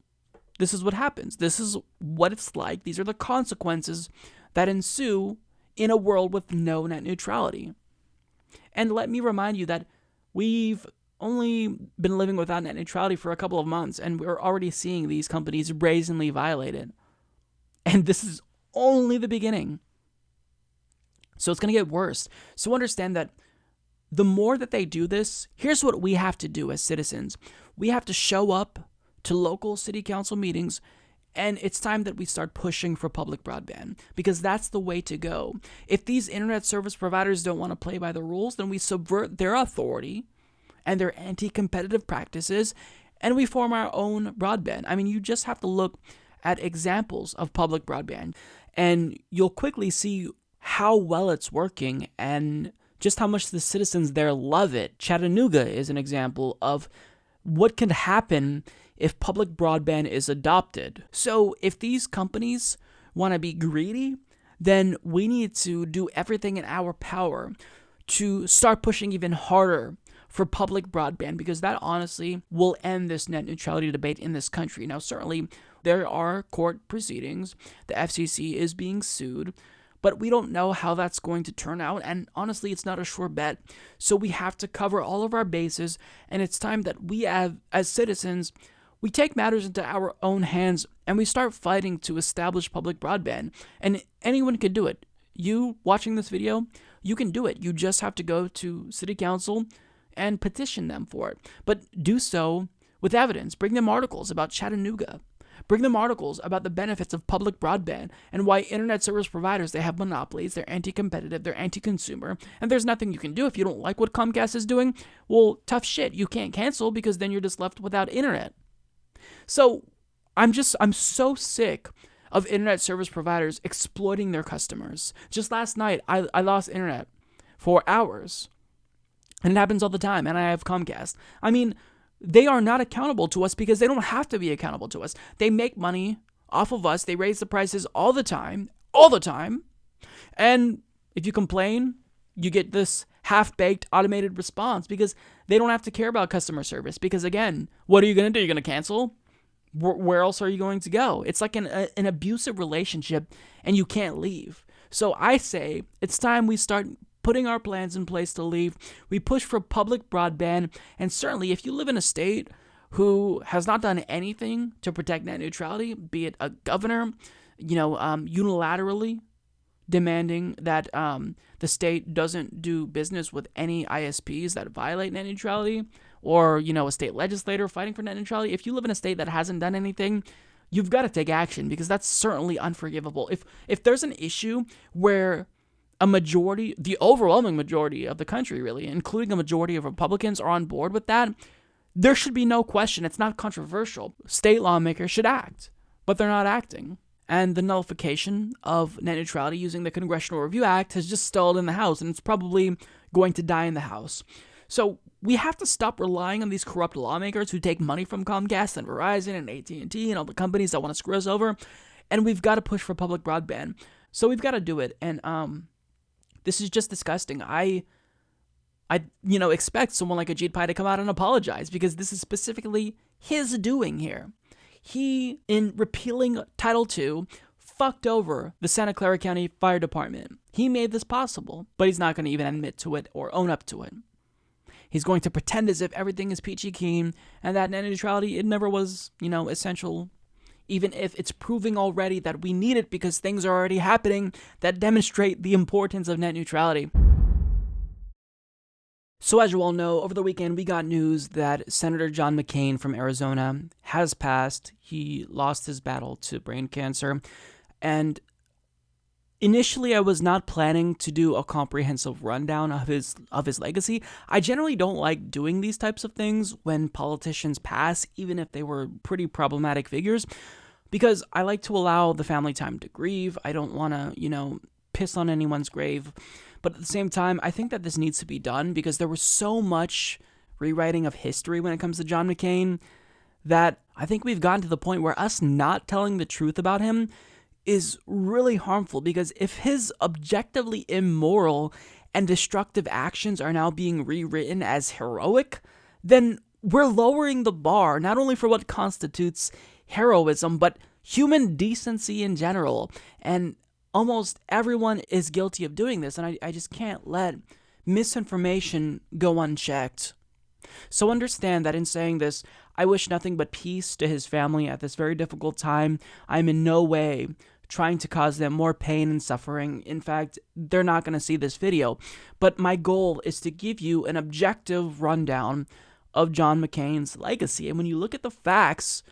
this is what happens. This is what it's like. These are the consequences that ensue in a world with no net neutrality. And let me remind you that we've only been living without net neutrality for a couple of months, and we're already seeing these companies brazenly violate it. And this is only the beginning. So it's going to get worse. So understand that the more that they do this, here's what we have to do as citizens. We have to show up to local city council meetings, and it's time that we start pushing for public broadband, because that's the way to go. If these internet service providers don't want to play by the rules, then we subvert their authority and their anti-competitive practices, and we form our own broadband. I mean, you just have to look at examples of public broadband, and you'll quickly see how well it's working and just how much the citizens there love it. Chattanooga is an example of what can happen if public broadband is adopted. So if these companies want to be greedy, then we need to do everything in our power to start pushing even harder for public broadband, because that honestly will end this net neutrality debate in this country. Now, certainly there are court proceedings. The FCC is being sued, but we don't know how that's going to turn out, and honestly, it's not a sure bet. So we have to cover all of our bases, and it's time that we have, as citizens, we take matters into our own hands and we start fighting to establish public broadband. And anyone can do it. You watching this video, you can do it. You just have to go to city council and petition them for it. But do so with evidence. Bring them articles about Chattanooga. Bring them articles about the benefits of public broadband and why internet service providers, they have monopolies, they're anti-competitive, they're anti-consumer, and there's nothing you can do. If you don't like what Comcast is doing, well, tough shit. You can't cancel, because then you're just left without internet. So I'm so sick of internet service providers exploiting their customers. Just last night, I lost internet for hours. And it happens all the time, and I have Comcast. I mean, they are not accountable to us because they don't have to be accountable to us. They make money off of us. They raise the prices all the time. And if you complain, you get this half-baked automated response because they don't have to care about customer service. Because again, what are you going to do? You're going to cancel? Where else are you going to go? It's like an abusive relationship, and you can't leave. So I say it's time we start putting our plans in place to leave. We push for public broadband, and certainly if you live in a state who has not done anything to protect net neutrality, be it a governor, unilaterally demanding that the state doesn't do business with any ISPs that violate net neutrality, or a state legislator fighting for net neutrality. If you live in a state that hasn't done anything, you've got to take action, because that's certainly unforgivable. If there's an issue where a majority, the overwhelming majority of the country really, including a majority of Republicans, are on board with that, there should be no question. It's not controversial. State lawmakers should act, but they're not acting. And the nullification of net neutrality using the Congressional Review Act has just stalled in the House, and it's probably going to die in the House. So we have to stop relying on these corrupt lawmakers who take money from Comcast and Verizon and AT&T and all the companies that want to screw us over, and we've got to push for public broadband. So we've got to do it, and this is just disgusting. I expect someone like Ajit Pai to come out and apologize, because this is specifically his doing here. He, in repealing Title II, fucked over the Santa Clara County Fire Department. He made this possible, but he's not going to even admit to it or own up to it. He's going to pretend as if everything is peachy keen and that net neutrality, it never was, essential, even if it's proving already that we need it because things are already happening that demonstrate the importance of net neutrality. So as you all know, over the weekend we got news that Senator John McCain from Arizona has passed. He lost his battle to brain cancer. And initially I was not planning to do a comprehensive rundown of his legacy. I generally don't like doing these types of things when politicians pass, even if they were pretty problematic figures, because I like to allow the family time to grieve. I don't want to, piss on anyone's grave. But at the same time, I think that this needs to be done because there was so much rewriting of history when it comes to John McCain that I think we've gotten to the point where us not telling the truth about him is really harmful, because if his objectively immoral and destructive actions are now being rewritten as heroic, then we're lowering the bar not only for what constitutes heroism, but human decency in general. And almost everyone is guilty of doing this, and I just can't let misinformation go unchecked. So understand that in saying this, I wish nothing but peace to his family at this very difficult time. I'm in no way trying to cause them more pain and suffering. In fact, they're not going to see this video. But my goal is to give you an objective rundown of John McCain's legacy. And when you look at the facts,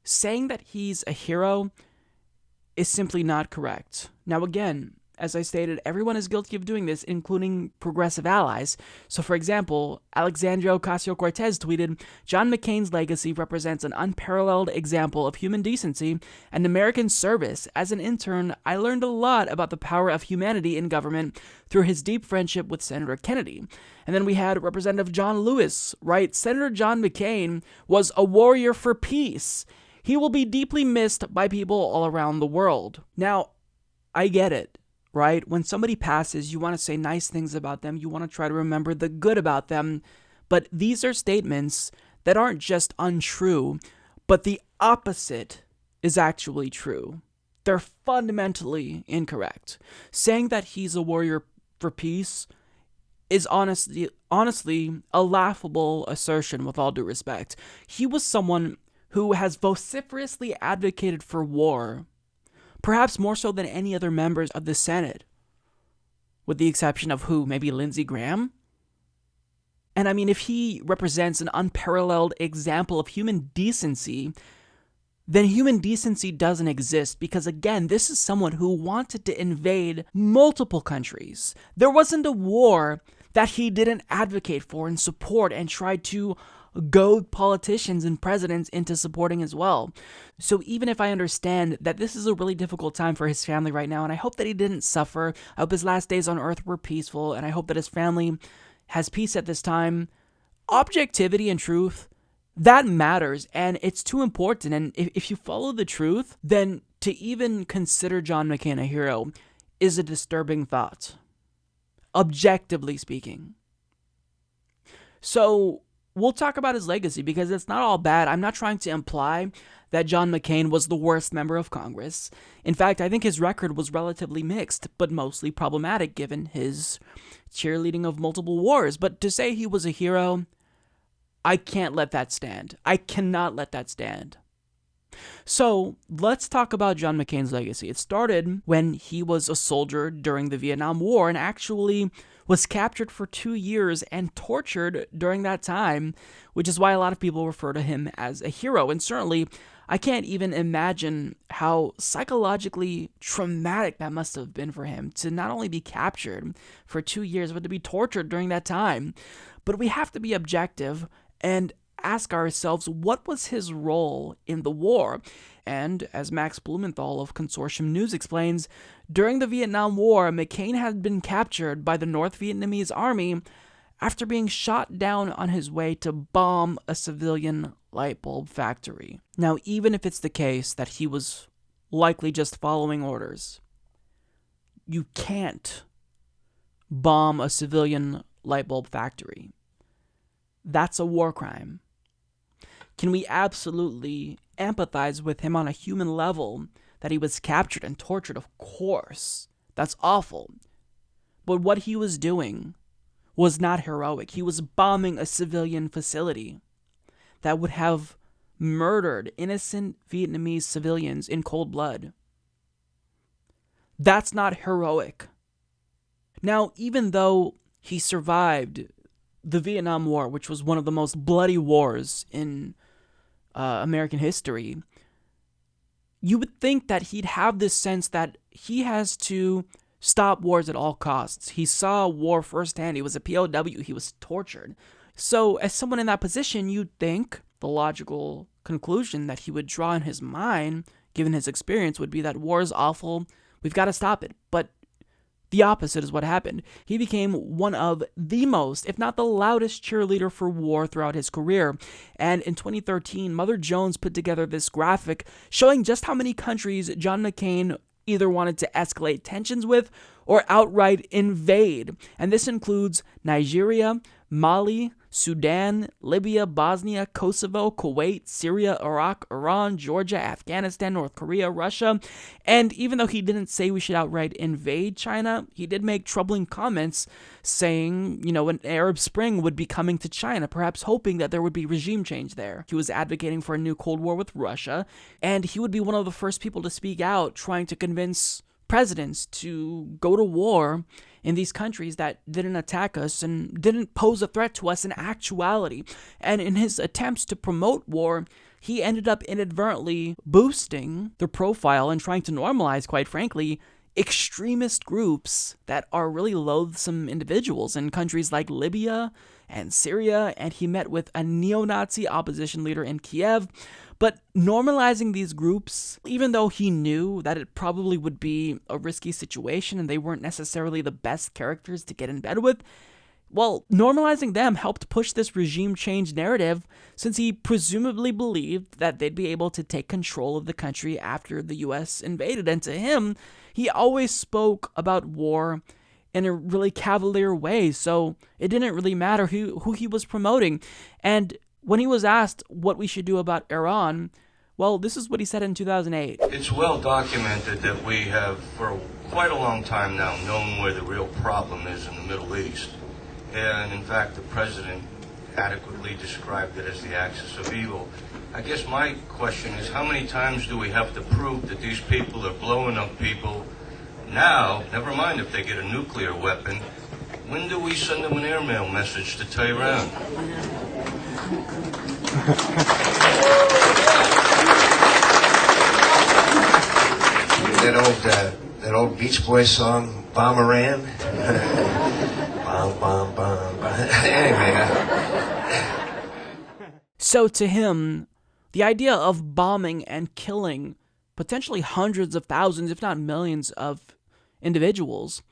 saying that he's a hero is simply not correct. Now again, as I stated, everyone is guilty of doing this, including progressive allies. So for example, Alexandria Ocasio-Cortez tweeted, "John McCain's legacy represents an unparalleled example of human decency and American service. As an intern, I learned a lot about the power of humanity in government through his deep friendship with Senator Kennedy." And then we had Representative John Lewis write, "Senator John McCain was a warrior for peace. He will be deeply missed by people all around the world." Now, I get it, right? When somebody passes, you want to say nice things about them. You want to try to remember the good about them. But these are statements that aren't just untrue, but the opposite is actually true. They're fundamentally incorrect. Saying that he's a warrior for peace is honestly a laughable assertion, with all due respect. He was someone who has vociferously advocated for war, perhaps more so than any other members of the Senate, with the exception of who? Maybe Lindsey Graham? And I mean, if he represents an unparalleled example of human decency, then human decency doesn't exist, because again, this is someone who wanted to invade multiple countries. There wasn't a war that he didn't advocate for and support and try to goad politicians and presidents into supporting as well. So even if I understand that this is a really difficult time for his family right now, and I hope that he didn't suffer, I hope his last days on earth were peaceful, and I hope that his family has peace at this time, objectivity and truth, that matters, and it's too important. And if you follow the truth, then to even consider John McCain a hero is a disturbing thought, objectively speaking. So we'll talk about his legacy, because it's not all bad. I'm not trying to imply that John McCain was the worst member of Congress. In fact, I think his record was relatively mixed, but mostly problematic given his cheerleading of multiple wars. But to say he was a hero, I can't let that stand. I cannot let that stand. So let's talk about John McCain's legacy. It started when he was a soldier during the Vietnam War and actually was captured for 2 years and tortured during that time, which is why a lot of people refer to him as a hero. And certainly, I can't even imagine how psychologically traumatic that must have been for him to not only be captured for 2 years, but to be tortured during that time. But we have to be objective, and ask ourselves, what was his role in the war? And as Max Blumenthal of Consortium News explains, during the Vietnam War, McCain had been captured by the North Vietnamese army after being shot down on his way to bomb a civilian light bulb factory. Now, even if it's the case that he was likely just following orders, you can't bomb a civilian light bulb factory. That's a war crime. Can we absolutely empathize with him on a human level that he was captured and tortured? Of course. That's awful. But what he was doing was not heroic. He was bombing a civilian facility that would have murdered innocent Vietnamese civilians in cold blood. That's not heroic. Now, even though he survived the Vietnam War, which was one of the most bloody wars in American history, you would think that he'd have this sense that he has to stop wars at all costs. He saw war firsthand. He was a POW. He was tortured. So as someone in that position, you'd think the logical conclusion that he would draw in his mind, given his experience, would be that war is awful. We've got to stop it. But the opposite is what happened. He became one of the most, if not the loudest, cheerleader for war throughout his career. And in 2013, Mother Jones put together this graphic showing just how many countries John McCain either wanted to escalate tensions with or outright invade. And this includes Nigeria, Mali, Sudan, Libya, Bosnia, Kosovo, Kuwait, Syria, Iraq, Iran, Georgia, Afghanistan, North Korea, Russia. And even though he didn't say we should outright invade China, he did make troubling comments saying, an Arab Spring would be coming to China, perhaps hoping that there would be regime change there. He was advocating for a new Cold War with Russia, and he would be one of the first people to speak out, trying to convince presidents to go to war in these countries that didn't attack us and didn't pose a threat to us in actuality. And in his attempts to promote war, he ended up inadvertently boosting the profile and trying to normalize, quite frankly, extremist groups that are really loathsome individuals in countries like Libya and Syria, and he met with a neo-Nazi opposition leader in Kiev. But normalizing these groups, even though he knew that it probably would be a risky situation and they weren't necessarily the best characters to get in bed with, well, normalizing them helped push this regime change narrative, since he presumably believed that they'd be able to take control of the country after the US invaded. And to him, he always spoke about war in a really cavalier way, so it didn't really matter who he was promoting. And when he was asked what we should do about Iran, well, this is what he said in 2008. It's well documented that we have, for quite a long time now, known where the real problem is in the Middle East. And in fact, the president adequately described it as the axis of evil. I guess my question is, how many times do we have to prove that these people are blowing up people now, never mind if they get a nuclear weapon? When do we send them an airmail message to Tehran? That old Beach Boys song, Bomb Iran? Bomb, bomb, bomb, bomb. Anyway. So to him, the idea of bombing and killing potentially hundreds of thousands, if not millions of individuals,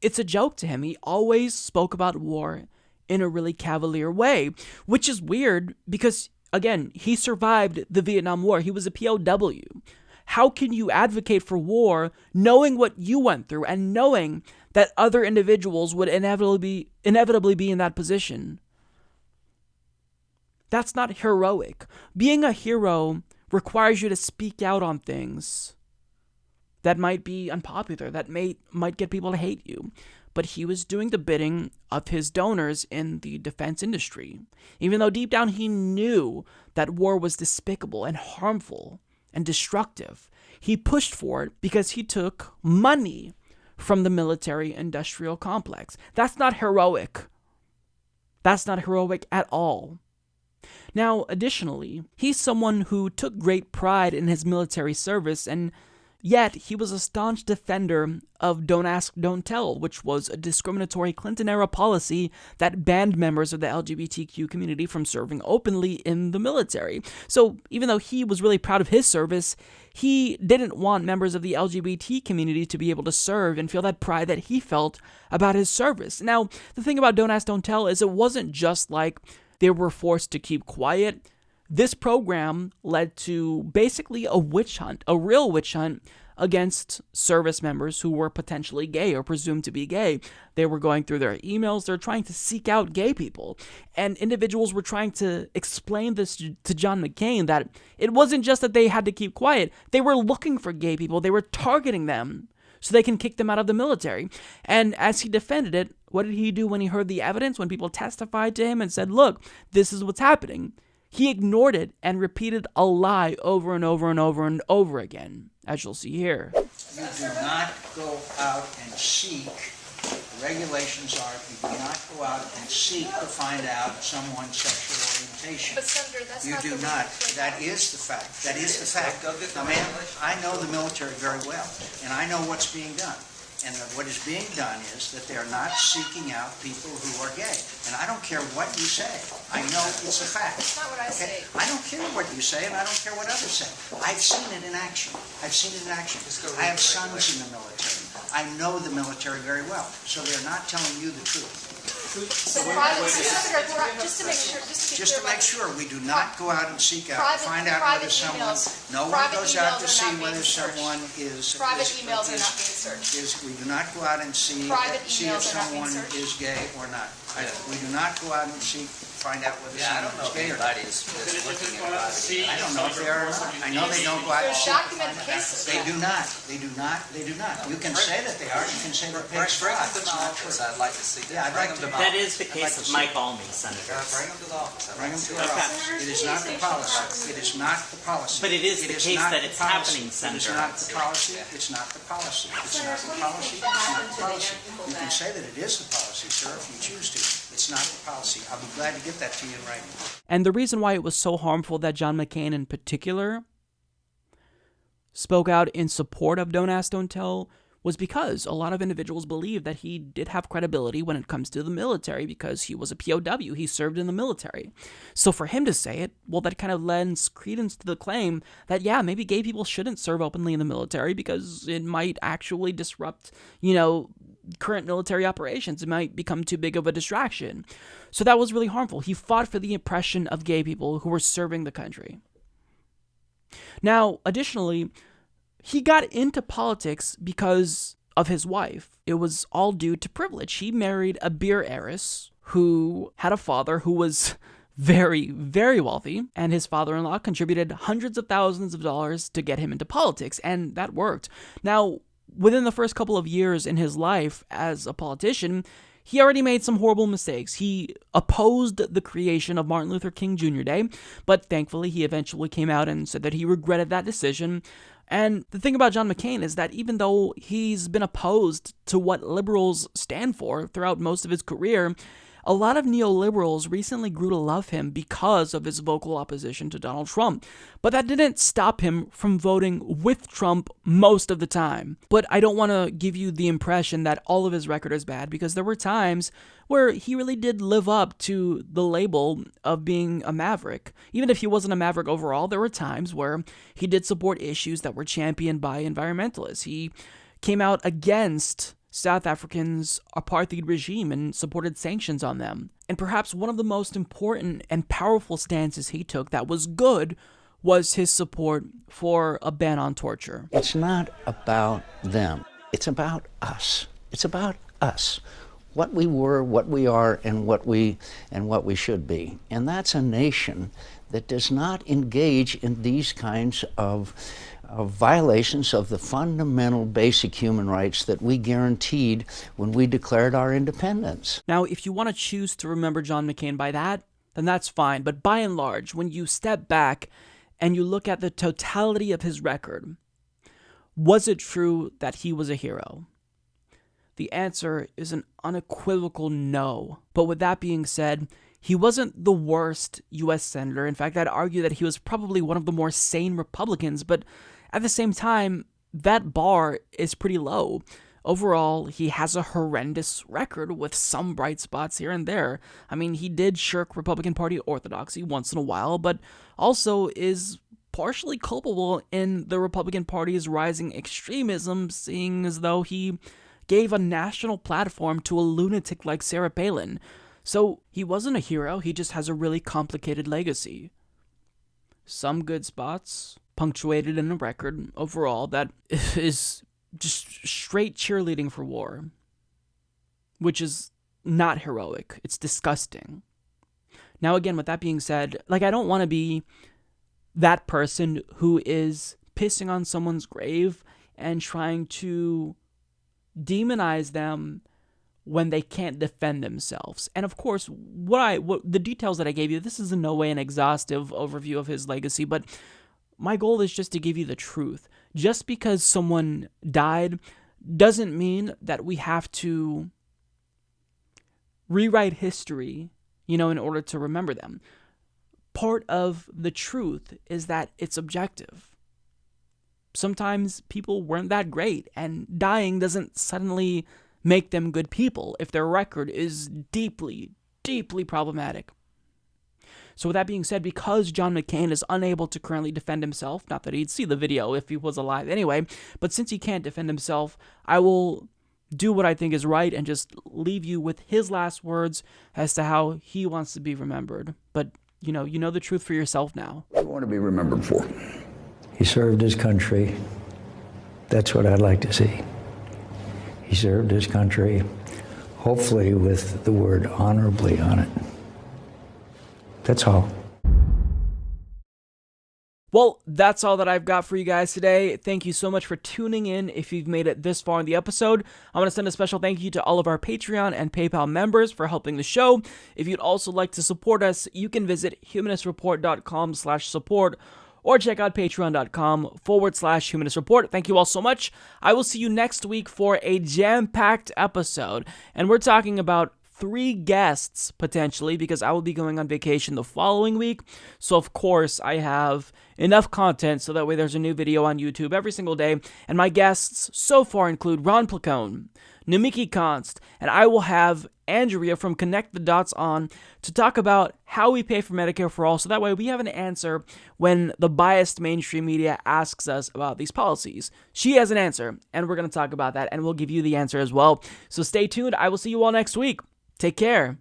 it's a joke to him. He always spoke about war in a really cavalier way, which is weird because, again, he survived the Vietnam War. He was a POW. How can you advocate for war knowing what you went through and knowing that other individuals would inevitably be in that position? That's not heroic. Being a hero requires you to speak out on things that might be unpopular, that might get people to hate you. But he was doing the bidding of his donors in the defense industry, even though deep down he knew that war was despicable and harmful and destructive. He pushed for it because he took money from the military-industrial complex. That's not heroic. That's not heroic at all. Now, additionally, he's someone who took great pride in his military service, and Yet, he was a staunch defender of Don't Ask, Don't Tell, which was a discriminatory Clinton-era policy that banned members of the LGBTQ community from serving openly in the military. So, even though he was really proud of his service, he didn't want members of the LGBT community to be able to serve and feel that pride that he felt about his service. Now, the thing about Don't Ask, Don't Tell is it wasn't just like they were forced to keep quiet. This program led to basically a witch hunt, a real witch hunt against service members who were potentially gay or presumed to be gay. They were going through their emails, they're trying to seek out gay people. And individuals were trying to explain this to John McCain, that it wasn't just that they had to keep quiet, they were looking for gay people, they were targeting them so they can kick them out of the military. And as he defended it, what did he do when he heard the evidence, when people testified to him and said, look, this is what's happening? He ignored it and repeated a lie over and over and over and over again, as you'll see here. You do not go out and seek, the regulations are, you do not go out and seek to find out someone's sexual orientation. But Senator, that's you not do the not. That is the fact. That is the fact. Now, man, I know the military very well, and I know what's being done. And what is being done is that they're not seeking out people who are gay. And I don't care what you say. I know it's a fact. That's not what I say. I don't care what you say, and I don't care what others say. I've seen it in action. I've seen it in action. I have sons in the military. I know the military very well. So they're not telling you the truth. So private, Senator, just to make sure, Just to make sure, we do not go out and seek out, Private- find out whether private someone, emails- no one private goes out to emails are see not being whether searched. someone is. Private emails are not being searched. We do not go out and see Private if emails are not being someone searched. is gay or not. We do not go out and find out whether someone is gay or not. is looking at private. I don't know if they are or not. I know they don't go out and There's seek. documented cases. They do not. They do not. They do not. You can say that they are. You can say that Bring pigs them fly. to It's my not office. true. I'd like to see that. Yeah, I'd like to. That is the I'd like case to of see Mike it. Almy, Senator. Bring them to the office. Bring them to our office. It is not the policy. It is not the policy. But it is the case not that the it's policy. happening, It is Senator. not the policy. It's not the policy. It's not the policy. It's not the policy. You can say that it is the policy, sir, if you choose to. It's not the policy. I'll be glad to get that to you in writing. And the reason why it was so harmful that John McCain in particular spoke out in support of Don't Ask, Don't Tell was because a lot of individuals believe that he did have credibility when it comes to the military because he was a POW, he served in the military. So for him to say it, well, that kind of lends credence to the claim that, yeah, maybe gay people shouldn't serve openly in the military because it might actually disrupt, current military operations. It might become too big of a distraction. So that was really harmful. He fought for the oppression of gay people who were serving the country. Now, additionally, he got into politics because of his wife. It was all due to privilege. He married a beer heiress who had a father who was very, very wealthy, and his father-in-law contributed hundreds of thousands of dollars to get him into politics, and that worked. Now, within the first couple of years in his life as a politician, he already made some horrible mistakes. He opposed the creation of Martin Luther King Jr. Day, but thankfully he eventually came out and said that he regretted that decision. And the thing about John McCain is that even though he's been opposed to what liberals stand for throughout most of his career, a lot of neoliberals recently grew to love him because of his vocal opposition to Donald Trump. But that didn't stop him from voting with Trump most of the time. But I don't want to give you the impression that all of his record is bad, because there were times where he really did live up to the label of being a maverick. Even if he wasn't a maverick overall, there were times where he did support issues that were championed by environmentalists. He came out against South Africans' apartheid regime and supported sanctions on them. And perhaps one of the most important and powerful stances he took that was good was his support for a ban on torture. It's not about them. It's about us. It's about us. What we were, what we are, and what we should be. And that's a nation that does not engage in these kinds of violations of the fundamental basic human rights that we guaranteed when we declared our independence. Now, if you want to choose to remember John McCain by that, then that's fine. But by and large, when you step back and you look at the totality of his record, was it true that he was a hero? The answer is an unequivocal no. But with that being said, he wasn't the worst U.S. senator. In fact, I'd argue that he was probably one of the more sane Republicans, but at the same time, that bar is pretty low. Overall, he has a horrendous record with some bright spots here and there. I mean, he did shirk Republican Party orthodoxy once in a while, but also is partially culpable in the Republican Party's rising extremism, seeing as though he gave a national platform to a lunatic like Sarah Palin. So he wasn't a hero, he just has a really complicated legacy. Some good spots, punctuated in a record overall that is just straight cheerleading for war, which is not heroic. It's disgusting. Now, again, with that being said, I don't want to be that person who is pissing on someone's grave and trying to demonize them when they can't defend themselves. And of course, what the details that I gave you, this is in no way an exhaustive overview of his legacy, but my goal is just to give you the truth. Just because someone died doesn't mean that we have to rewrite history, in order to remember them. Part of the truth is that it's objective. Sometimes people weren't that great, and dying doesn't suddenly make them good people if their record is deeply, deeply problematic. So with that being said, because John McCain is unable to currently defend himself, not that he'd see the video if he was alive anyway, but since he can't defend himself, I will do what I think is right and just leave you with his last words as to how he wants to be remembered. But, you know the truth for yourself now. What do you want to be remembered for? He served his country. That's what I'd like to see. He served his country, hopefully with the word honorably on it. That's all. Well, that's all that I've got for you guys today. Thank you so much for tuning in. If you've made it this far in the episode, I want to send a special thank you to all of our Patreon and PayPal members for helping the show. If you'd also like to support us, you can visit humanistreport.com/support or check out patreon.com/Humanist Report. Thank you all so much. I will see you next week for a jam-packed episode, and we're talking about 3 guests, potentially, because I will be going on vacation the following week. So, of course, I have enough content so that way there's a new video on YouTube every single day. And my guests so far include Ron Placone, Numiki Konst, and I will have Andrea from Connect the Dots on to talk about how we pay for Medicare for all, so that way we have an answer when the biased mainstream media asks us about these policies. She has an answer, and we're going to talk about that, and we'll give you the answer as well. So stay tuned. I will see you all next week. Take care.